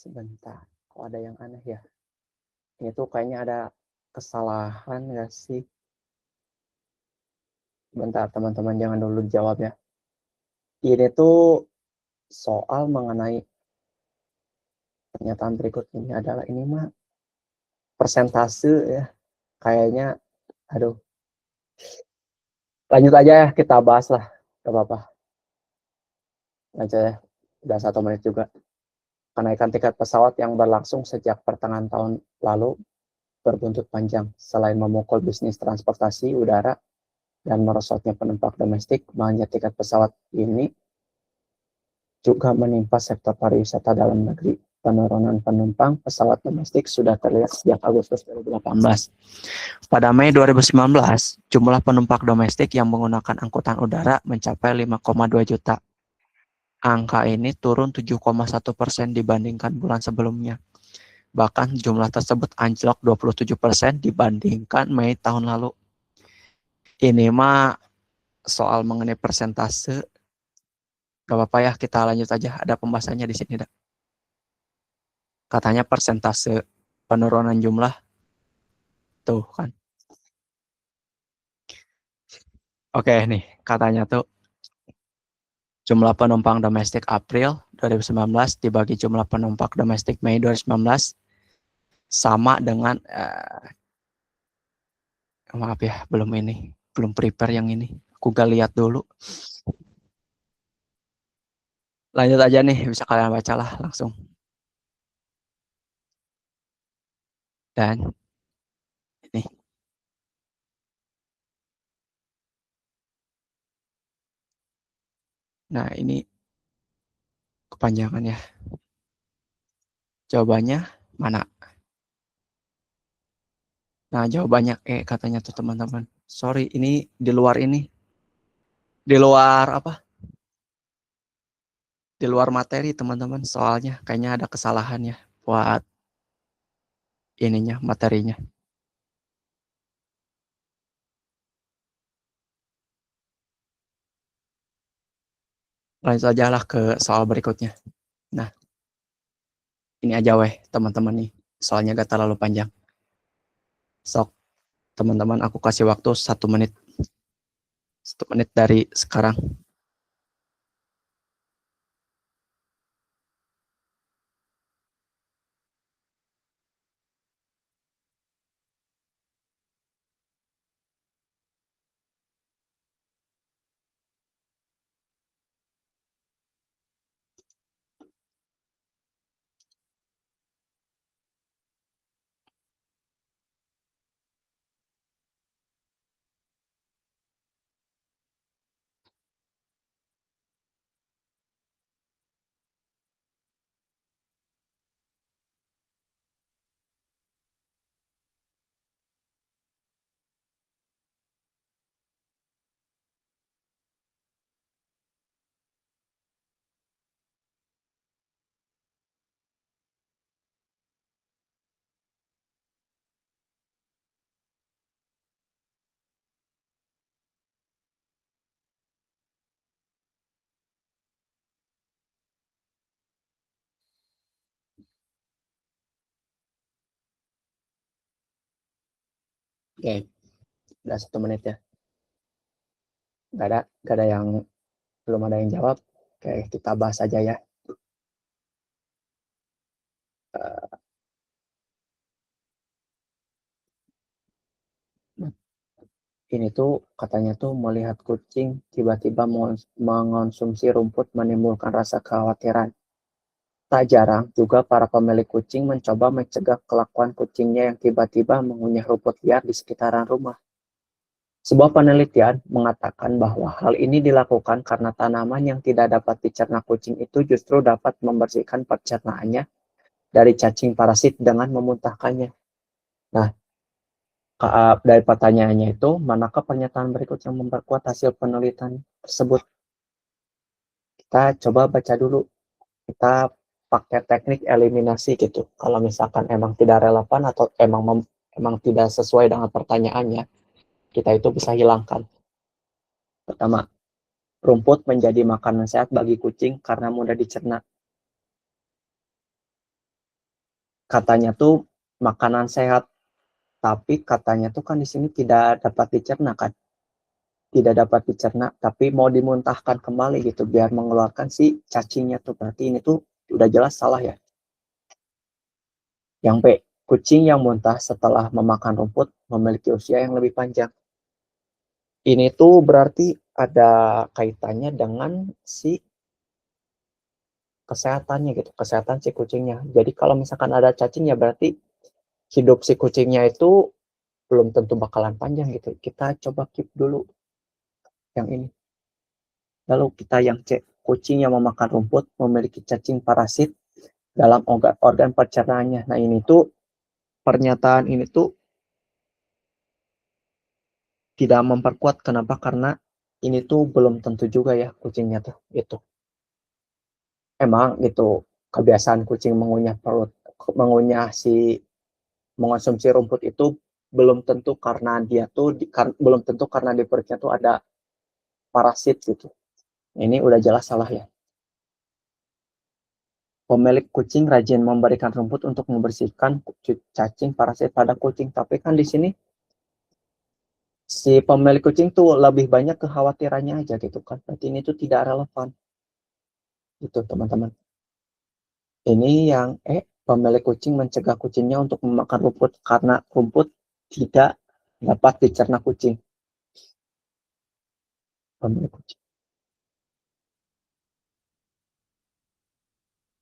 Sebentar, kok ada yang aneh ya? Ini tuh kayaknya ada kesalahan nggak sih? Bentar teman-teman, jangan dulu jawab ya. Ini tuh soal mengenai pernyataan berikut ini adalah ini mah persentase ya. Kayaknya, aduh. Lanjut aja ya, kita bahas lah. Gak apa-apa. Lanjut ya, udah 1 menit juga. Kenaikan tiket pesawat yang berlangsung sejak pertengahan tahun lalu berbuntut panjang. Selain memukul bisnis transportasi udara dan merosotnya penumpang domestik, mahalnya tiket pesawat ini juga menimpa sektor pariwisata dalam negeri. Penurunan penumpang pesawat domestik sudah terlihat sejak Agustus 2018. Pada Mei 2019, jumlah penumpang domestik yang menggunakan angkutan udara mencapai 5,2 juta. Angka ini turun 7,1% dibandingkan bulan sebelumnya. Bahkan jumlah tersebut anjlok 27% dibandingkan Mei tahun lalu. Ini mah soal mengenai persentase. Gak apa-apa ya, kita lanjut aja. Ada pembahasannya di sini. Katanya persentase penurunan jumlah. Tuh kan. Oke nih, katanya tuh jumlah penumpang domestik April 2019 dibagi jumlah penumpang domestik Mei 2019 sama dengan maaf ya, belum prepare yang ini. Aku gak lihat dulu. Lanjut aja nih, bisa kalian bacalah langsung. Dan ini. Nah, ini kepanjangan ya. Jawabannya mana? Nah, jawabannya katanya tuh teman-teman. Sorry, ini di luar ini. Di luar apa? Di luar materi teman-teman. Soalnya kayaknya ada kesalahan ya buat ininya, materinya. Lanjut aja lah ke soal berikutnya. Nah, ini aja weh teman-teman nih. Soalnya gak terlalu panjang. Sok, teman-teman aku kasih waktu 1 menit. 1 menit dari sekarang. Oke, udah 1 menit ya. Gak ada yang belum ada yang jawab. Oke, kita bahas aja ya. Ini tuh katanya tuh melihat kucing tiba-tiba mengonsumsi rumput menimbulkan rasa kekhawatiran. Tak jarang juga para pemilik kucing mencoba mencegah kelakuan kucingnya yang tiba-tiba mengunyah rumput liar di sekitaran rumah. Sebuah penelitian mengatakan bahwa hal ini dilakukan karena tanaman yang tidak dapat dicerna kucing itu justru dapat membersihkan pencernaannya dari cacing parasit dengan memuntahkannya. Nah, dari pertanyaannya itu, manakah pernyataan berikut yang memperkuat hasil penelitian tersebut? Kita coba baca dulu. Kita pakai teknik eliminasi gitu. Kalau misalkan emang tidak relevan atau emang tidak sesuai dengan pertanyaannya, kita itu bisa hilangkan. Pertama, rumput menjadi makanan sehat bagi kucing karena mudah dicerna. katanya tuh makanan sehat, tapi katanya tuh kan di sini tidak dapat dicerna kan, tidak dapat dicerna, tapi mau dimuntahkan kembali gitu biar mengeluarkan si cacingnya tuh. Berarti ini tuh udah jelas salah ya. Yang B, kucing yang muntah setelah memakan rumput memiliki usia yang lebih panjang. Ini tuh berarti ada kaitannya dengan si kesehatannya gitu, kesehatan si kucingnya. Jadi kalau misalkan ada cacing ya berarti hidup si kucingnya itu belum tentu bakalan panjang gitu. Kita coba keep dulu yang ini. Lalu kita yang C, kucing yang memakan rumput memiliki cacing parasit dalam organ pencernaannya. Nah ini tuh pernyataan ini tuh tidak memperkuat. Kenapa? Karena ini tuh belum tentu juga ya kucingnya tuh gitu. Emang gitu kebiasaan kucing mengunyah perut, mengunyah si mengonsumsi rumput itu belum tentu karena dia tuh belum tentu karena di perutnya tuh ada parasit gitu. Ini udah jelas salah ya. Pemilik kucing rajin memberikan rumput untuk membersihkan cacing parasit pada kucing. Tapi kan di sini si pemilik kucing tuh lebih banyak kekhawatirannya aja gitu kan. Berarti ini tuh tidak relevan. Gitu teman-teman. Ini yang pemilik kucing mencegah kucingnya untuk memakan rumput karena rumput tidak dapat dicerna kucing. Pemilik kucing.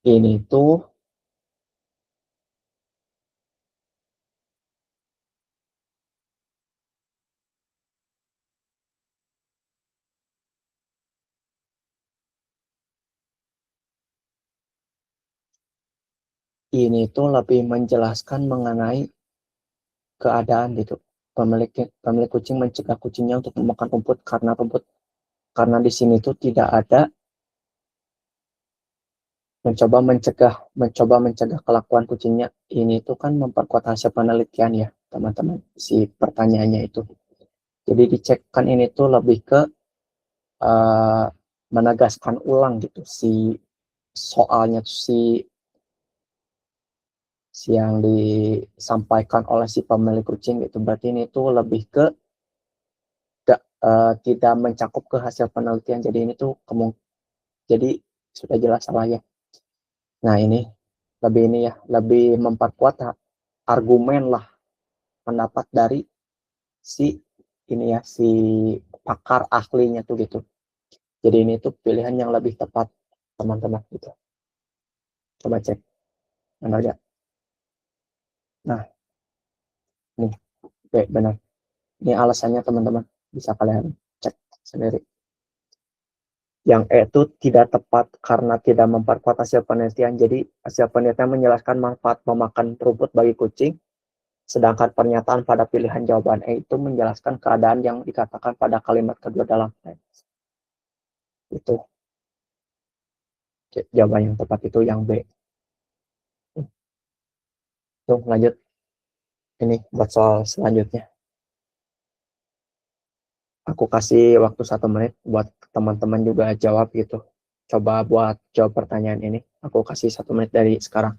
Ini tuh lebih menjelaskan mengenai keadaan gitu. Pemilik kucing mencegah kucingnya untuk memakan rumput karena di sini tuh tidak ada mencoba mencegah kelakuan kucingnya. Ini tuh kan memperkuat hasil penelitian ya teman-teman, si pertanyaannya itu. Jadi dicek kan ini tuh lebih ke menegaskan ulang gitu si soalnya tuh si yang disampaikan oleh si pemilik kucing gitu. Berarti ini tuh lebih ke tidak mencakup ke hasil penelitian. Jadi ini tuh jadi sudah jelas salah ya. Nah ini lebih memperkuat argumen lah pendapat dari si si pakar ahlinya tuh gitu. Jadi ini tuh pilihan yang lebih tepat teman-teman gitu. Coba cek mana aja. Nah nih benar. Ini alasannya teman-teman, bisa kalian cek sendiri. Yang itu tidak tepat karena tidak memperkuat hasil penelitian. Jadi hasil penelitian menjelaskan manfaat memakan rumput bagi kucing, sedangkan pernyataan pada pilihan jawaban E itu menjelaskan keadaan yang dikatakan pada kalimat kedua dalam teks. Itu jawaban yang tepat itu yang B. Tuh lanjut. Ini buat soal selanjutnya. Aku kasih waktu 1 menit buat teman-teman juga jawab gitu. Coba buat jawab pertanyaan ini. Aku kasih 1 menit dari sekarang.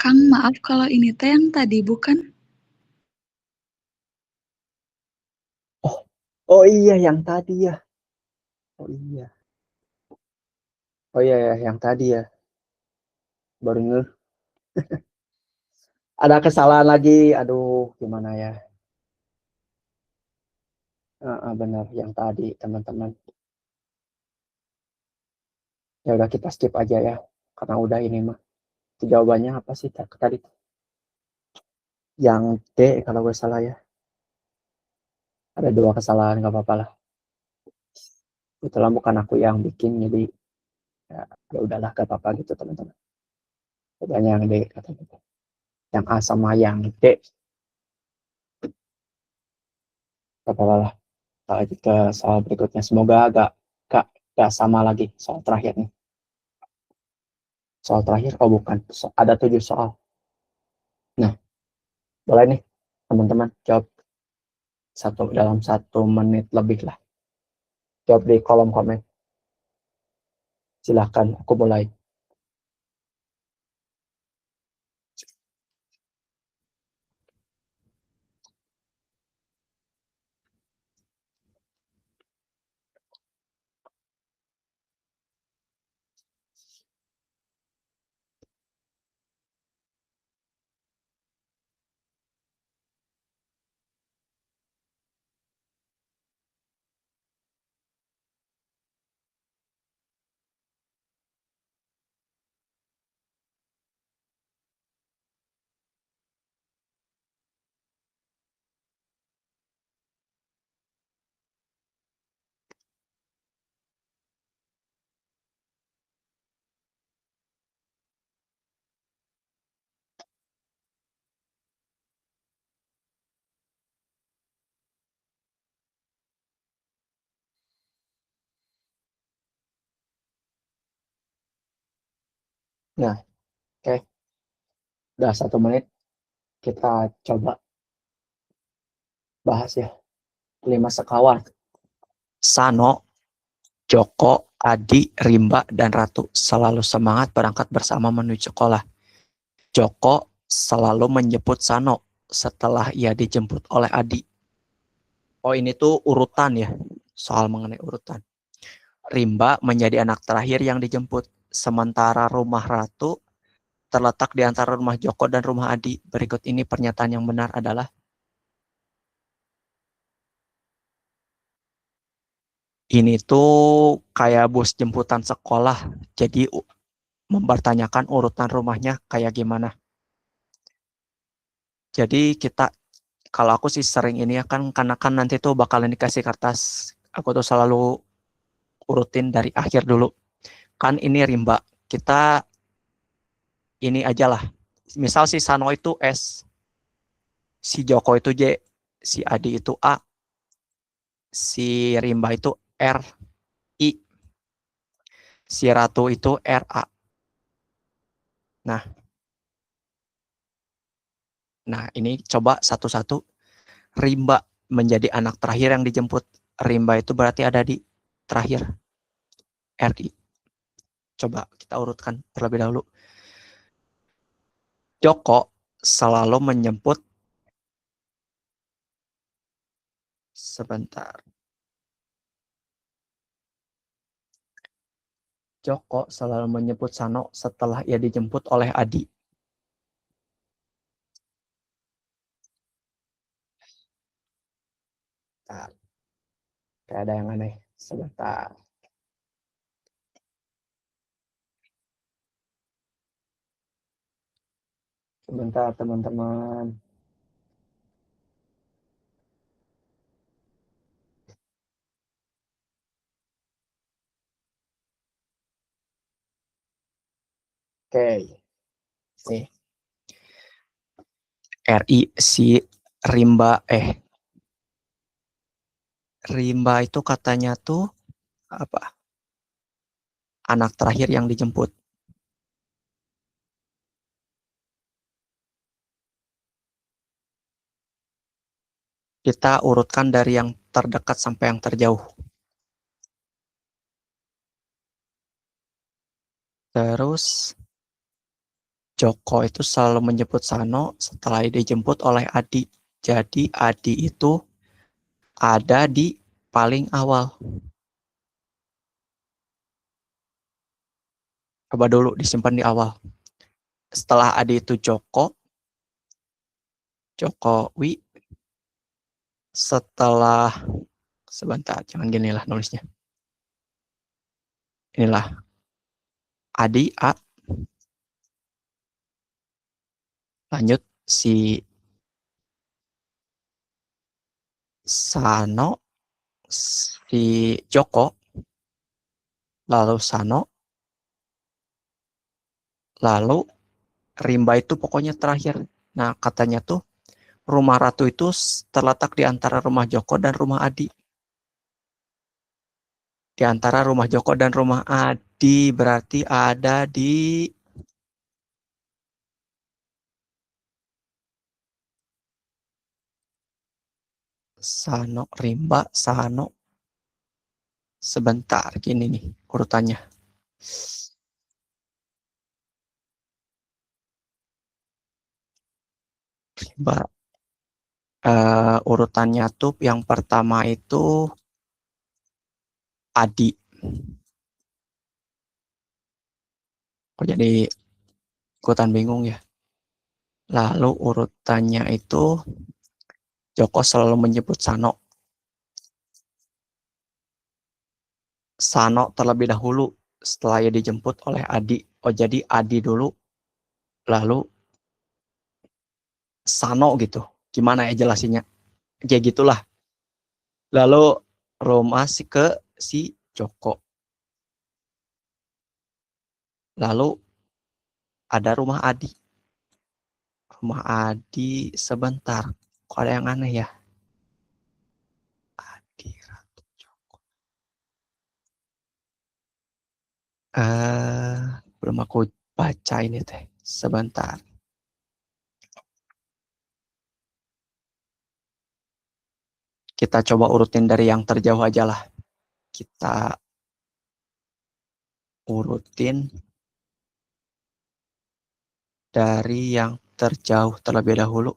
Kang, maaf kalau ini teh yang tadi bukan? Oh iya yang tadi ya. Oh iya. Oh iya ya yang tadi ya. Baru ngeh. Ada kesalahan lagi. Aduh, gimana ya? Benar yang tadi teman-teman. Ya udah kita skip aja ya. Karena udah ini mah. Jawabannya apa sih tadi? Yang D kalau gue salah ya. Ada 2 kesalahan, nggak apa-apa lah. Itulah bukan aku yang bikin, jadi ya udahlah, gak apa-apa gitu teman-teman. Pokoknya yang D kata gitu. Yang A sama yang D, gak apa-apa lah. Kita lanjut ke soal berikutnya. Semoga gak sama lagi soal terakhir nih. Soal terakhir, oh bukan. Ada 7 soal. Nah, boleh nih teman-teman jawab dalam 1 menit lebih lah. Jawab di kolom komen. Silahkan, aku mulai. Nah, oke. Udah 1 menit. Kita coba bahas ya. 5 sekawan. Sano, Joko, Adi, Rimba, dan Ratu selalu semangat berangkat bersama menuju sekolah. Joko selalu menjemput Sano setelah ia dijemput oleh Adi. Oh, ini tuh urutan ya, soal mengenai urutan. Rimba menjadi anak terakhir yang dijemput, sementara rumah Ratu terletak di antara rumah Joko dan rumah Adi. Berikut ini pernyataan yang benar adalah ini tuh kayak bus jemputan sekolah. Jadi mempertanyakan urutan rumahnya kayak gimana. Jadi kalau aku sih sering ini ya kan, karena kan nanti tuh bakalan dikasih kertas. Aku tuh selalu urutin dari akhir dulu. Kan ini rimba. Kita ini aja lah. Misal si Sano itu S, si Joko itu J, si Adi itu A, si Rimba itu R, I, si Ratu itu R, A. Nah ini coba satu-satu. Rimba menjadi anak terakhir yang dijemput. Rimba itu berarti ada di terakhir. RI. Coba kita urutkan terlebih dahulu. Joko selalu menjemput sebentar. Joko selalu menyebut Sano setelah ia dijemput oleh Adi. Bentar. Kayak ada yang aneh. Sebentar. Sebentar teman-teman. Oke. Nih. RI si Rimba Rimba itu katanya tuh apa? Anak terakhir yang dijemput. Kita urutkan dari yang terdekat sampai yang terjauh. Terus Joko itu selalu menyebut Sano setelah dijemput oleh Adi. Jadi Adi itu ada di paling awal. Coba dulu disimpan di awal. Setelah Adi itu Jokowi. Setelah, sebentar, jangan gini lah nulisnya. Inilah Adi A. Lanjut si Sano, si Joko, lalu Sano, lalu Rimba itu pokoknya terakhir. Nah, katanya tuh rumah Ratu itu terletak di antara rumah Joko dan rumah Adi. Di antara rumah Joko dan rumah Adi berarti ada di Sano, Rimba, Sano. Sebentar, gini nih urutannya. Rimba, urutannya tuh yang pertama itu Adi. Kok jadi ikutan bingung ya. Lalu urutannya itu Joko selalu menyebut Sano. Sano terlebih dahulu setelah ia dijemput oleh Adi. Oh, jadi Adi dulu, lalu Sano gitu. Gimana ya jelasinnya? Kayak gitulah. Lalu rumah si Joko. Lalu ada rumah Adi. Rumah Adi sebentar. Kok ada yang aneh ya? Adi Ratu Joko. Belum aku baca ini teh. Sebentar. Kita coba urutin dari yang terjauh aja lah. Kita urutin dari yang terjauh terlebih dahulu.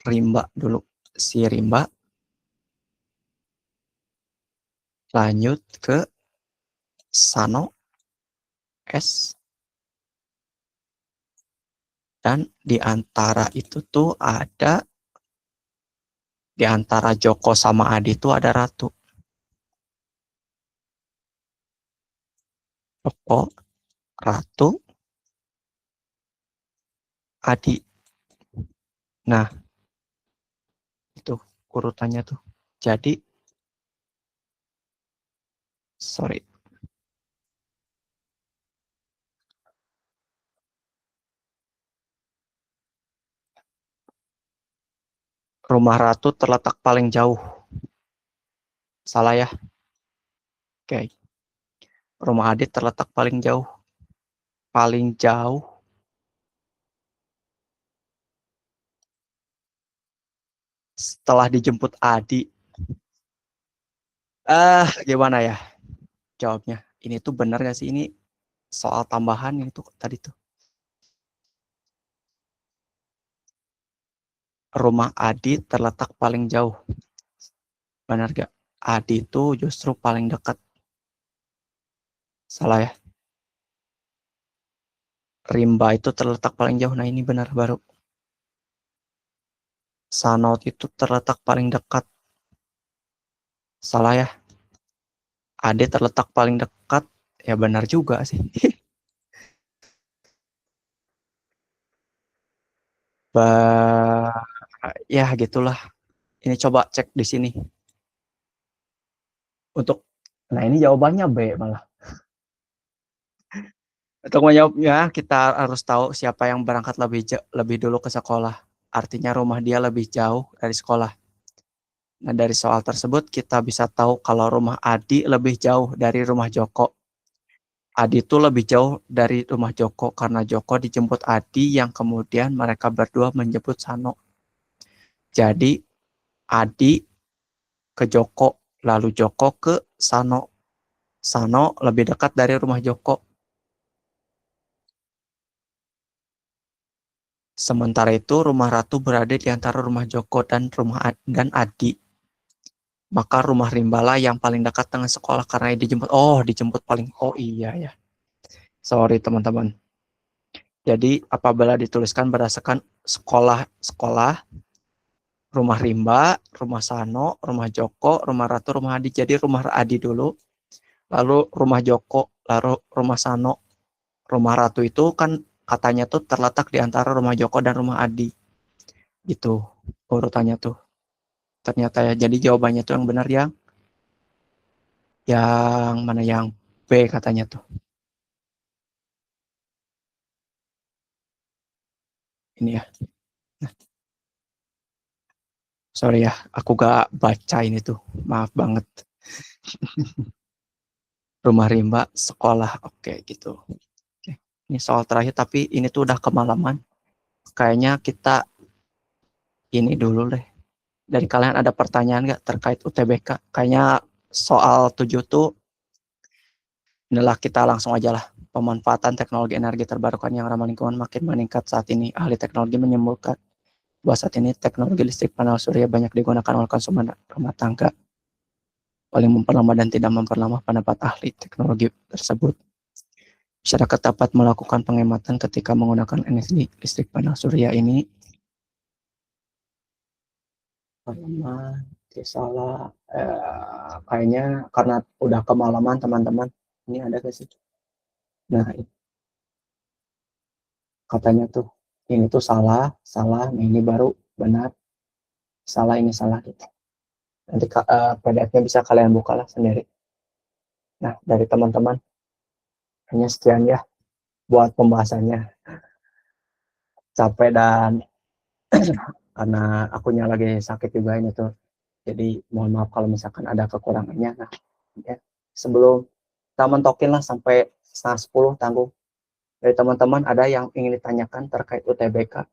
Rimba dulu. Si Rimba. Lanjut ke Sano. S. Dan di antara itu tuh ada, di antara Joko sama Adi tuh ada Ratu. Joko, Ratu, Adi. Nah, itu urutannya tuh. Jadi, sorry. Rumah Ratu terletak paling jauh. Salah ya? Oke. Rumah Adi terletak paling jauh. Paling jauh. Setelah dijemput Adi. Gimana ya jawabnya? Ini tuh benar gak sih? Ini soal tambahan itu tadi tuh. Rumah Adi terletak paling jauh. Benar gak? Adi itu justru paling dekat. Salah ya? Rimba itu terletak paling jauh. Nah ini benar baru. Sanot itu terletak paling dekat. Salah ya? Ade terletak paling dekat. Ya benar juga sih. Ya gitulah. Ini coba cek di sini. Nah ini jawabannya B malah. Untuk menjawabnya kita harus tahu siapa yang berangkat lebih dulu ke sekolah. Artinya rumah dia lebih jauh dari sekolah. Nah dari soal tersebut kita bisa tahu kalau rumah Adi lebih jauh dari rumah Joko. Adi itu lebih jauh dari rumah Joko karena Joko dijemput Adi yang kemudian mereka berdua menjemput Sano. Jadi Adi ke Joko, lalu Joko ke Sano. Sano lebih dekat dari rumah Joko. Sementara itu rumah Ratu berada di antara rumah Joko dan Adi. Maka rumah Rimbala yang paling dekat dengan sekolah karena dijemput. Dijemput paling. Oh iya ya. Sorry teman-teman. Jadi apabila dituliskan berdasarkan sekolah, rumah Rimba, rumah Sano, rumah Joko, rumah Ratu, rumah Adi. Jadi rumah Adi dulu, lalu rumah Joko, lalu rumah Sano. Rumah Ratu itu kan katanya tuh terletak di antara rumah Joko dan rumah Adi. Gitu urutannya tuh. Ternyata ya, jadi jawabannya tuh yang benar yang mana, yang B katanya tuh. Ini ya. Sorry ya, aku gak baca ini tuh. Maaf banget. Rumah rimba, sekolah. Oke, gitu. Oke. Ini soal terakhir, tapi ini tuh udah kemalaman. Kayaknya kita ini dulu deh. Dari kalian ada pertanyaan nggak terkait UTBK? Kayaknya soal 7 tuh, inilah kita langsung aja lah. Pemanfaatan teknologi energi terbarukan yang ramah lingkungan makin meningkat saat ini. Ahli teknologi menyimpulkan bahwa saat ini teknologi listrik panel surya banyak digunakan oleh konsumen rumah tangga. Paling memperlambat dan tidak memperlambat pendapat ahli teknologi tersebut. Masyarakat dapat melakukan penghematan ketika menggunakan energi listrik panel surya ini. Salah, kayaknya karena udah kemalaman teman-teman. Ini ada gak sih? Nah, katanya tuh ini tuh salah, ini baru benar, salah ini salah gitu. Nanti PDF-nya bisa kalian buka lah sendiri. Nah, dari teman-teman hanya sekian ya buat pembahasannya. Capek dan karena akunya lagi sakit juga ini tuh. Jadi mohon maaf kalau misalkan ada kekurangannya. Nah, ya, sebelum kita mentokin lah sampai 9:30 tanggung. Dari teman-teman ada yang ingin ditanyakan terkait UTBK?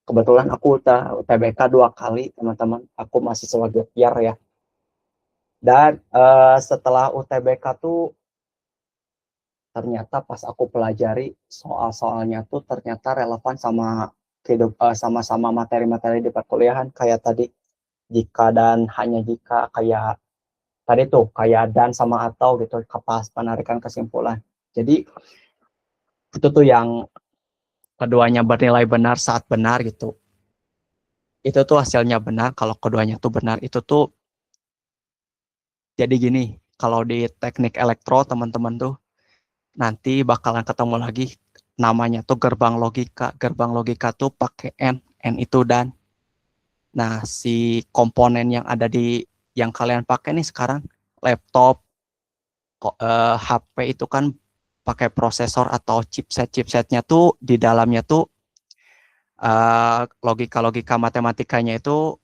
Kebetulan aku UTBK 2 kali, teman-teman. Aku mahasiswa gap year ya. Dan setelah UTBK tuh ternyata pas aku pelajari soal-soalnya tuh ternyata relevan sama sama materi-materi di perkuliahan, kayak tadi jika dan hanya jika, kayak tadi tuh kayak dan sama atau gitu, pas penarikan kesimpulan. Jadi itu tuh yang keduanya bernilai benar saat benar gitu. Itu tuh hasilnya benar kalau keduanya tuh benar. Itu tuh jadi gini, kalau di teknik elektro teman-teman tuh nanti bakalan ketemu lagi namanya tuh gerbang logika. Gerbang logika tuh pakai N itu dan. Nah, si komponen yang ada di yang kalian pakai nih sekarang, laptop, HP itu kan pakai prosesor atau chipsetnya tuh di dalamnya tuh logika matematikanya itu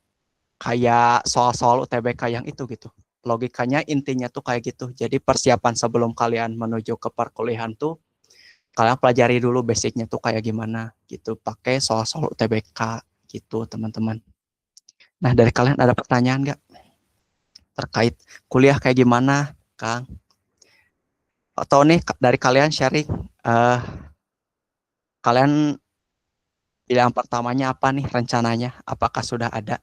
kayak soal-soal UTBK yang itu gitu. Logikanya intinya tuh kayak gitu. Jadi persiapan sebelum kalian menuju ke perkuliahan tuh kalian pelajari dulu basicnya tuh kayak gimana gitu. Pakai soal-soal UTBK gitu teman-teman. Nah, dari kalian ada pertanyaan nggak terkait kuliah kayak gimana, Kang? Atau nih dari kalian sharing, kalian pilihan pertamanya apa nih rencananya? Apakah sudah ada?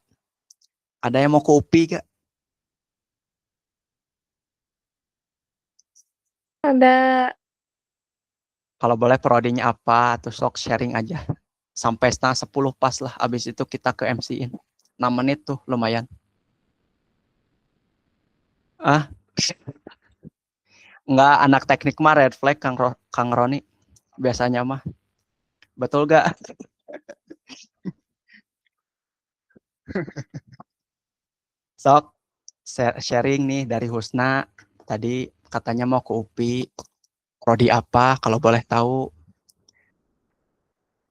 Ada yang mau ke UPI gak? Ada. Kalau boleh prodinya apa, atau sok sharing aja. Sampai 9:30 pas lah, abis itu kita ke MC-in. 6 menit tuh lumayan. Enggak, anak teknik mah red flag Kang Roni. Biasanya mah. Betul gak? Sok sharing nih dari Husna. Tadi katanya mau ke UPI. Prodi apa kalau boleh tahu?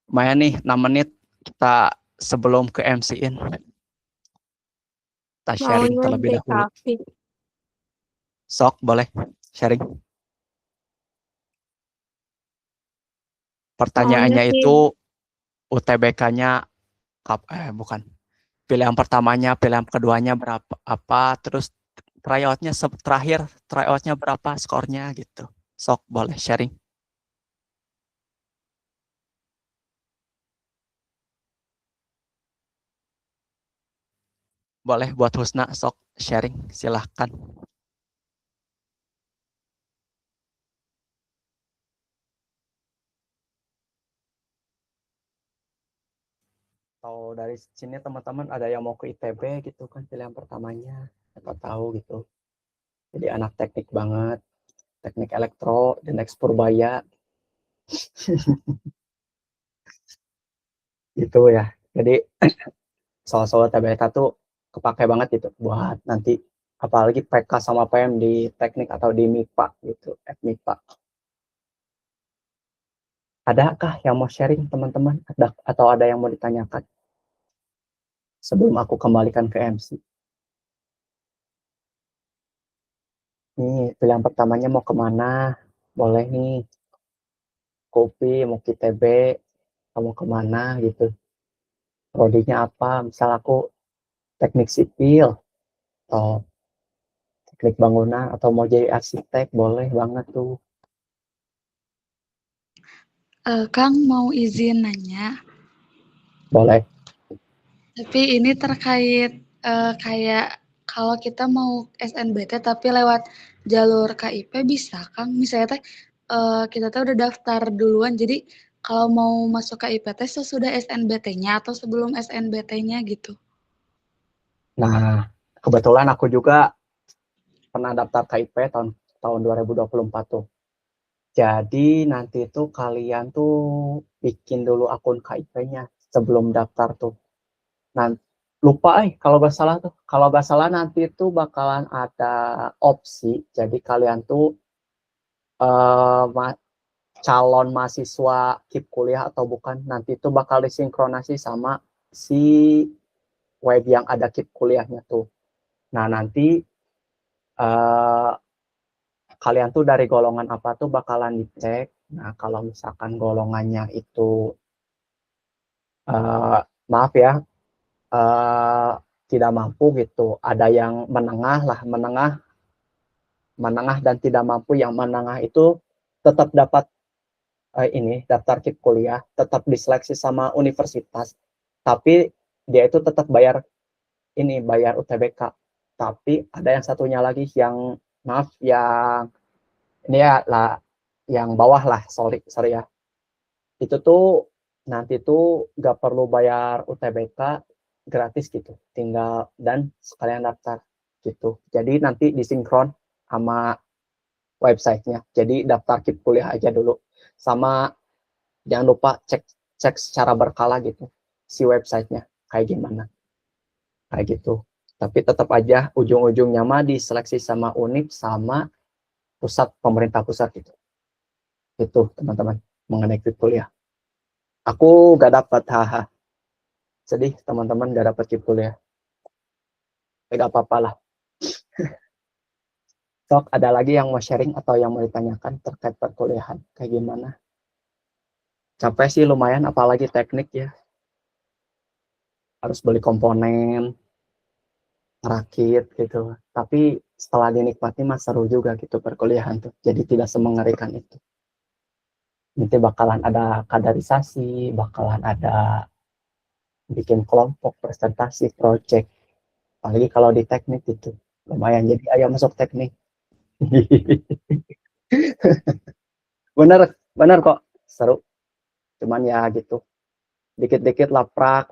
Lumayan nih 6 menit kita sebelum ke MC-in. Kita sharing Maunya terlebih dahulu. DKV. Sok boleh sharing. Pertanyaannya Maunya sih itu UTBK-nya bukan. Pilihan pertamanya, pilihan keduanya berapa apa, terus tryoutnya berapa skornya gitu. Sok boleh sharing. Boleh buat Husna sok sharing, silahkan. Atau dari sini teman-teman ada yang mau ke ITB gitu kan, pilihan pertamanya, siapa tahu gitu. Jadi anak teknik banget, teknik elektro dan Purbaya. Gitu ya. Jadi soal-soal TBK tuh kepake banget gitu buat nanti apalagi PK sama PM di teknik atau di MIPA gitu, MIPA. Adakah yang mau sharing teman-teman? Atau ada yang mau ditanyakan sebelum aku kembalikan ke MC? Nih, pilihan pertamanya mau kemana? Boleh nih, kopi, mau ke ITB, kamu kemana gitu. Prodinya apa? Misal aku teknik sipil, atau teknik bangunan, atau mau jadi arsitek, boleh banget tuh. Kang mau izin nanya, Boleh. tapi ini terkait kayak kalau kita mau SNBT tapi lewat jalur KIP bisa Kang? Misalnya teh kita tuh udah daftar duluan, jadi kalau mau masuk KIP teh sesudah SNBT-nya atau sebelum SNBT-nya gitu. Nah, kebetulan aku juga pernah daftar KIP tahun 2024 tuh. Jadi nanti tuh kalian tuh bikin dulu akun KIP-nya sebelum daftar tuh. Nanti lupa kalau nggak salah tuh. Kalau nggak salah nanti tuh bakalan ada opsi. Jadi kalian tuh calon mahasiswa KIP kuliah atau bukan nanti tuh bakal disinkronasi sama si web yang ada KIP kuliahnya tuh. Nah nanti uh, kalian tuh dari golongan apa tuh bakalan dicek. Nah kalau misalkan golongannya itu maaf ya uh, tidak mampu gitu, ada yang menengah lah, menengah dan tidak mampu. Yang menengah itu tetap dapat ini daftar KIP kuliah, tetap diseleksi sama universitas, tapi dia itu tetap bayar UTBK. Tapi ada yang satunya lagi yang maaf yang ini ya lah, yang bawah lah, sorry ya, itu tuh nanti tuh nggak perlu bayar UTBK, gratis gitu, tinggal dan sekalian daftar gitu. Jadi nanti disinkron sama websitenya, jadi daftar KIP kuliah aja dulu, sama jangan lupa cek secara berkala gitu si websitenya kayak gimana, kayak gitu. Tapi tetap aja ujung-ujungnya mah diseleksi sama UNIP sama pemerintah pusat gitu. Itu teman-teman mengenai KIP kuliah. Aku gak dapat, haha. Sedih teman-teman gak dapat KIP kuliah. Gak apa-apa lah. Sok, ada lagi yang mau sharing atau yang mau ditanyakan terkait perkuliahan kayak gimana? Capek sih lumayan, apalagi teknik ya. Harus beli komponen, rakit gitu. Tapi setelah dinikmati mah seru juga gitu perkuliahan tuh. Jadi tidak semengerikan itu. Nanti bakalan ada kaderisasi, bakalan ada bikin kelompok, presentasi, project. Apalagi kalau di teknik itu lumayan. Jadi ayo masuk teknik. bener, bener kok, seru. Cuman ya gitu, dikit-dikit laprak,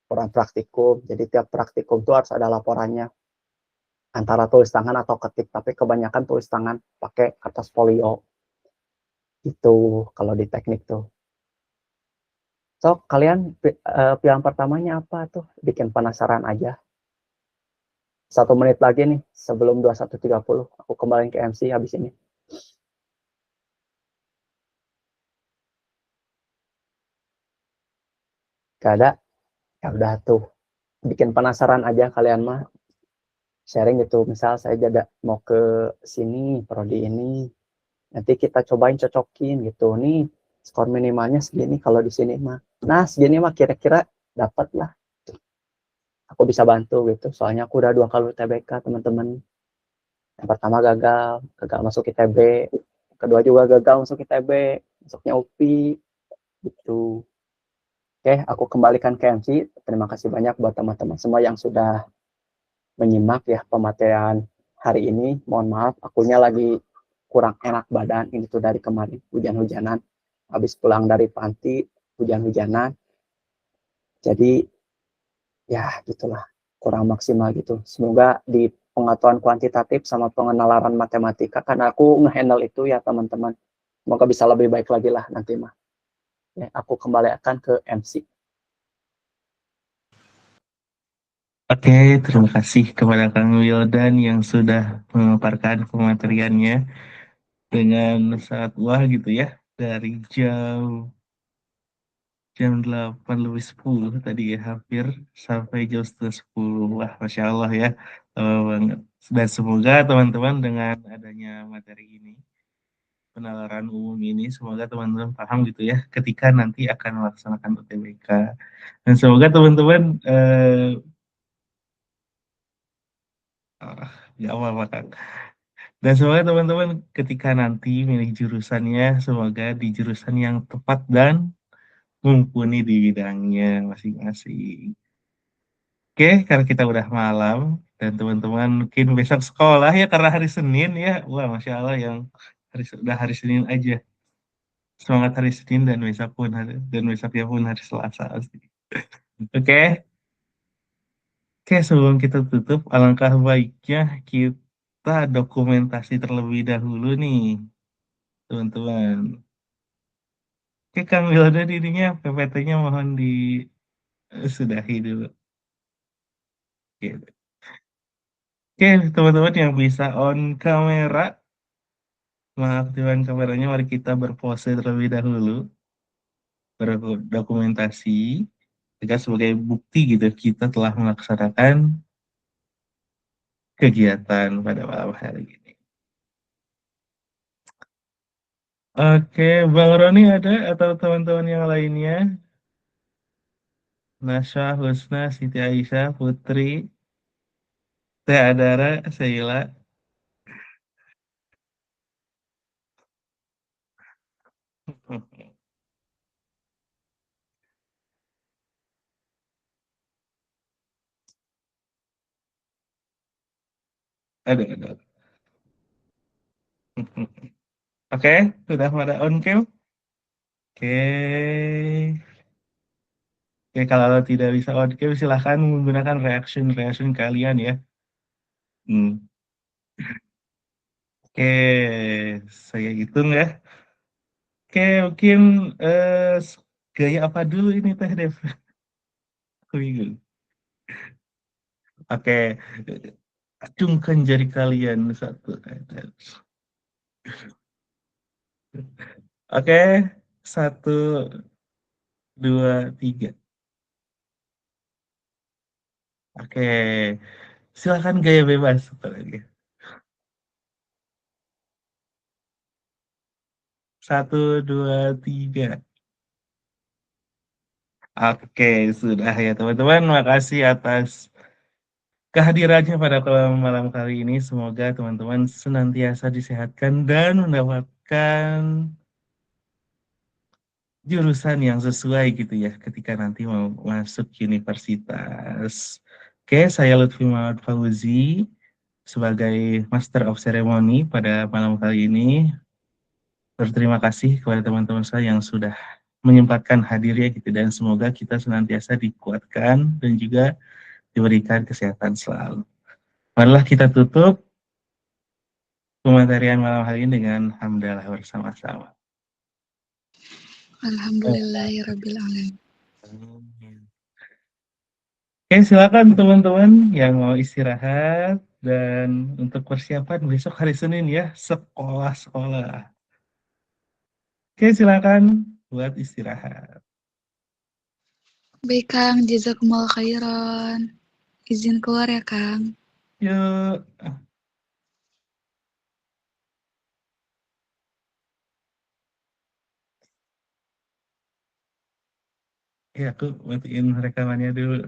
kurang praktikum. Jadi tiap praktikum tuh harus ada laporannya. Antara tulis tangan atau ketik, tapi kebanyakan tulis tangan pakai kertas folio. Itu kalau di teknik tuh. So, kalian pilihan pertamanya apa tuh? Bikin penasaran aja. 1 menit lagi nih, sebelum 21.30. Aku kembali ke MC habis ini. Gak ada? Ya udah tuh. Bikin penasaran aja kalian mah. Sharing gitu. Misal saya jadi mau ke sini, prodi ini. Nanti kita cobain cocokin gitu. Nih, skor minimalnya segini kalau di sini mah. Nah, segini mah kira-kira dapat lah. Aku bisa bantu gitu. Soalnya aku udah 2 kali UTBK, teman-teman. Yang pertama gagal masuk ITB. Kedua juga gagal masuk ITB, masuknya UPI gitu. Oke, aku kembalikan ke MC. Terima kasih banyak buat teman-teman semua yang sudah menyimak ya pematerian hari ini. Mohon maaf, akunya lagi kurang enak badan. Ini tuh dari kemarin hujan-hujanan. Habis pulang dari panti, hujan-hujanan. Jadi ya gitulah, kurang maksimal gitu. Semoga di pengetahuan kuantitatif sama pengenalan matematika, karena aku nge-handle itu ya teman-teman. Semoga bisa lebih baik lagi lah nanti mah. Ya, aku kembalikan ke MC. Oke, terima kasih kepada Kang Wildan yang sudah memaparkan pemateriannya dengan sangat wah gitu ya. Dari jam 8 lebih 10 tadi ya, hampir sampai jam setengah 10. Wah, Masya Allah ya, lama banget. Dan semoga teman-teman dengan adanya materi ini, penalaran umum ini, semoga teman-teman paham gitu ya, ketika nanti akan melaksanakan UTBK. Dan semoga teman-teman, nggak apa-apa Kang. Dan semoga teman-teman ketika nanti milih jurusannya, semoga di jurusan yang tepat dan mumpuni di bidangnya masing-masing. Oke, karena kita udah malam dan teman-teman mungkin besok sekolah ya karena hari Senin ya. Wah, Masya Allah yang udah hari Senin aja. Semangat hari Senin dan besok pun dan besoknya pun hari Selasa. Pasti. Oke, oke sebelum kita tutup, alangkah baiknya kita dokumentasi terlebih dahulu nih, teman-teman. Oke, Kang Wilda dirinya PPT-nya mohon disudahi dulu. Oke, oke teman-teman yang bisa on kamera, mengaktifkan kameranya, mari kita berpose terlebih dahulu, berdokumentasi, juga sebagai bukti gitu kita telah melaksanakan kegiatan pada malam hari ini. Oke, Bang Roni ada atau teman-teman yang lainnya? Nasya, Husna, Siti Aisyah, Putri, Teh Adara, Sheila. Ada. Oke, sudah pada on cam? Oke. Oke, kalau tidak bisa on cam, silahkan menggunakan reaction kalian ya. Hmm. Oke, saya hitung ya. Oke, mungkin gaya apa dulu ini Teh Dev? Aku bingung. Oke, acungkan jari kalian satu. Oke, satu, dua, tiga. Oke, silahkan gaya bebas. Satu lagi. Satu, dua, tiga. Oke, sudah ya teman-teman. Makasih atas kehadirannya pada malam kali ini. Semoga teman-teman senantiasa disehatkan dan mendapatkan jurusan yang sesuai gitu ya ketika nanti mau masuk universitas. Oke, saya Lutfi Muhammad Fauzi sebagai Master of Ceremony pada malam kali ini. Berterima kasih kepada teman-teman saya yang sudah menyempatkan hadir ya gitu, dan semoga kita senantiasa dikuatkan dan juga diberikan kesehatan selalu. Marilah kita tutup pematerian malam hari ini dengan hamdalah bersama-sama. Alhamdulillahirabbil alamin. Oke, silakan teman-teman yang mau istirahat dan untuk persiapan besok hari Senin ya, sekolah-sekolah. Oke, silakan buat istirahat. Baik Kang, jazakumullah khairan. Izin keluar ya Kang. Yuk. Ya, aku matiin rekamannya dulu.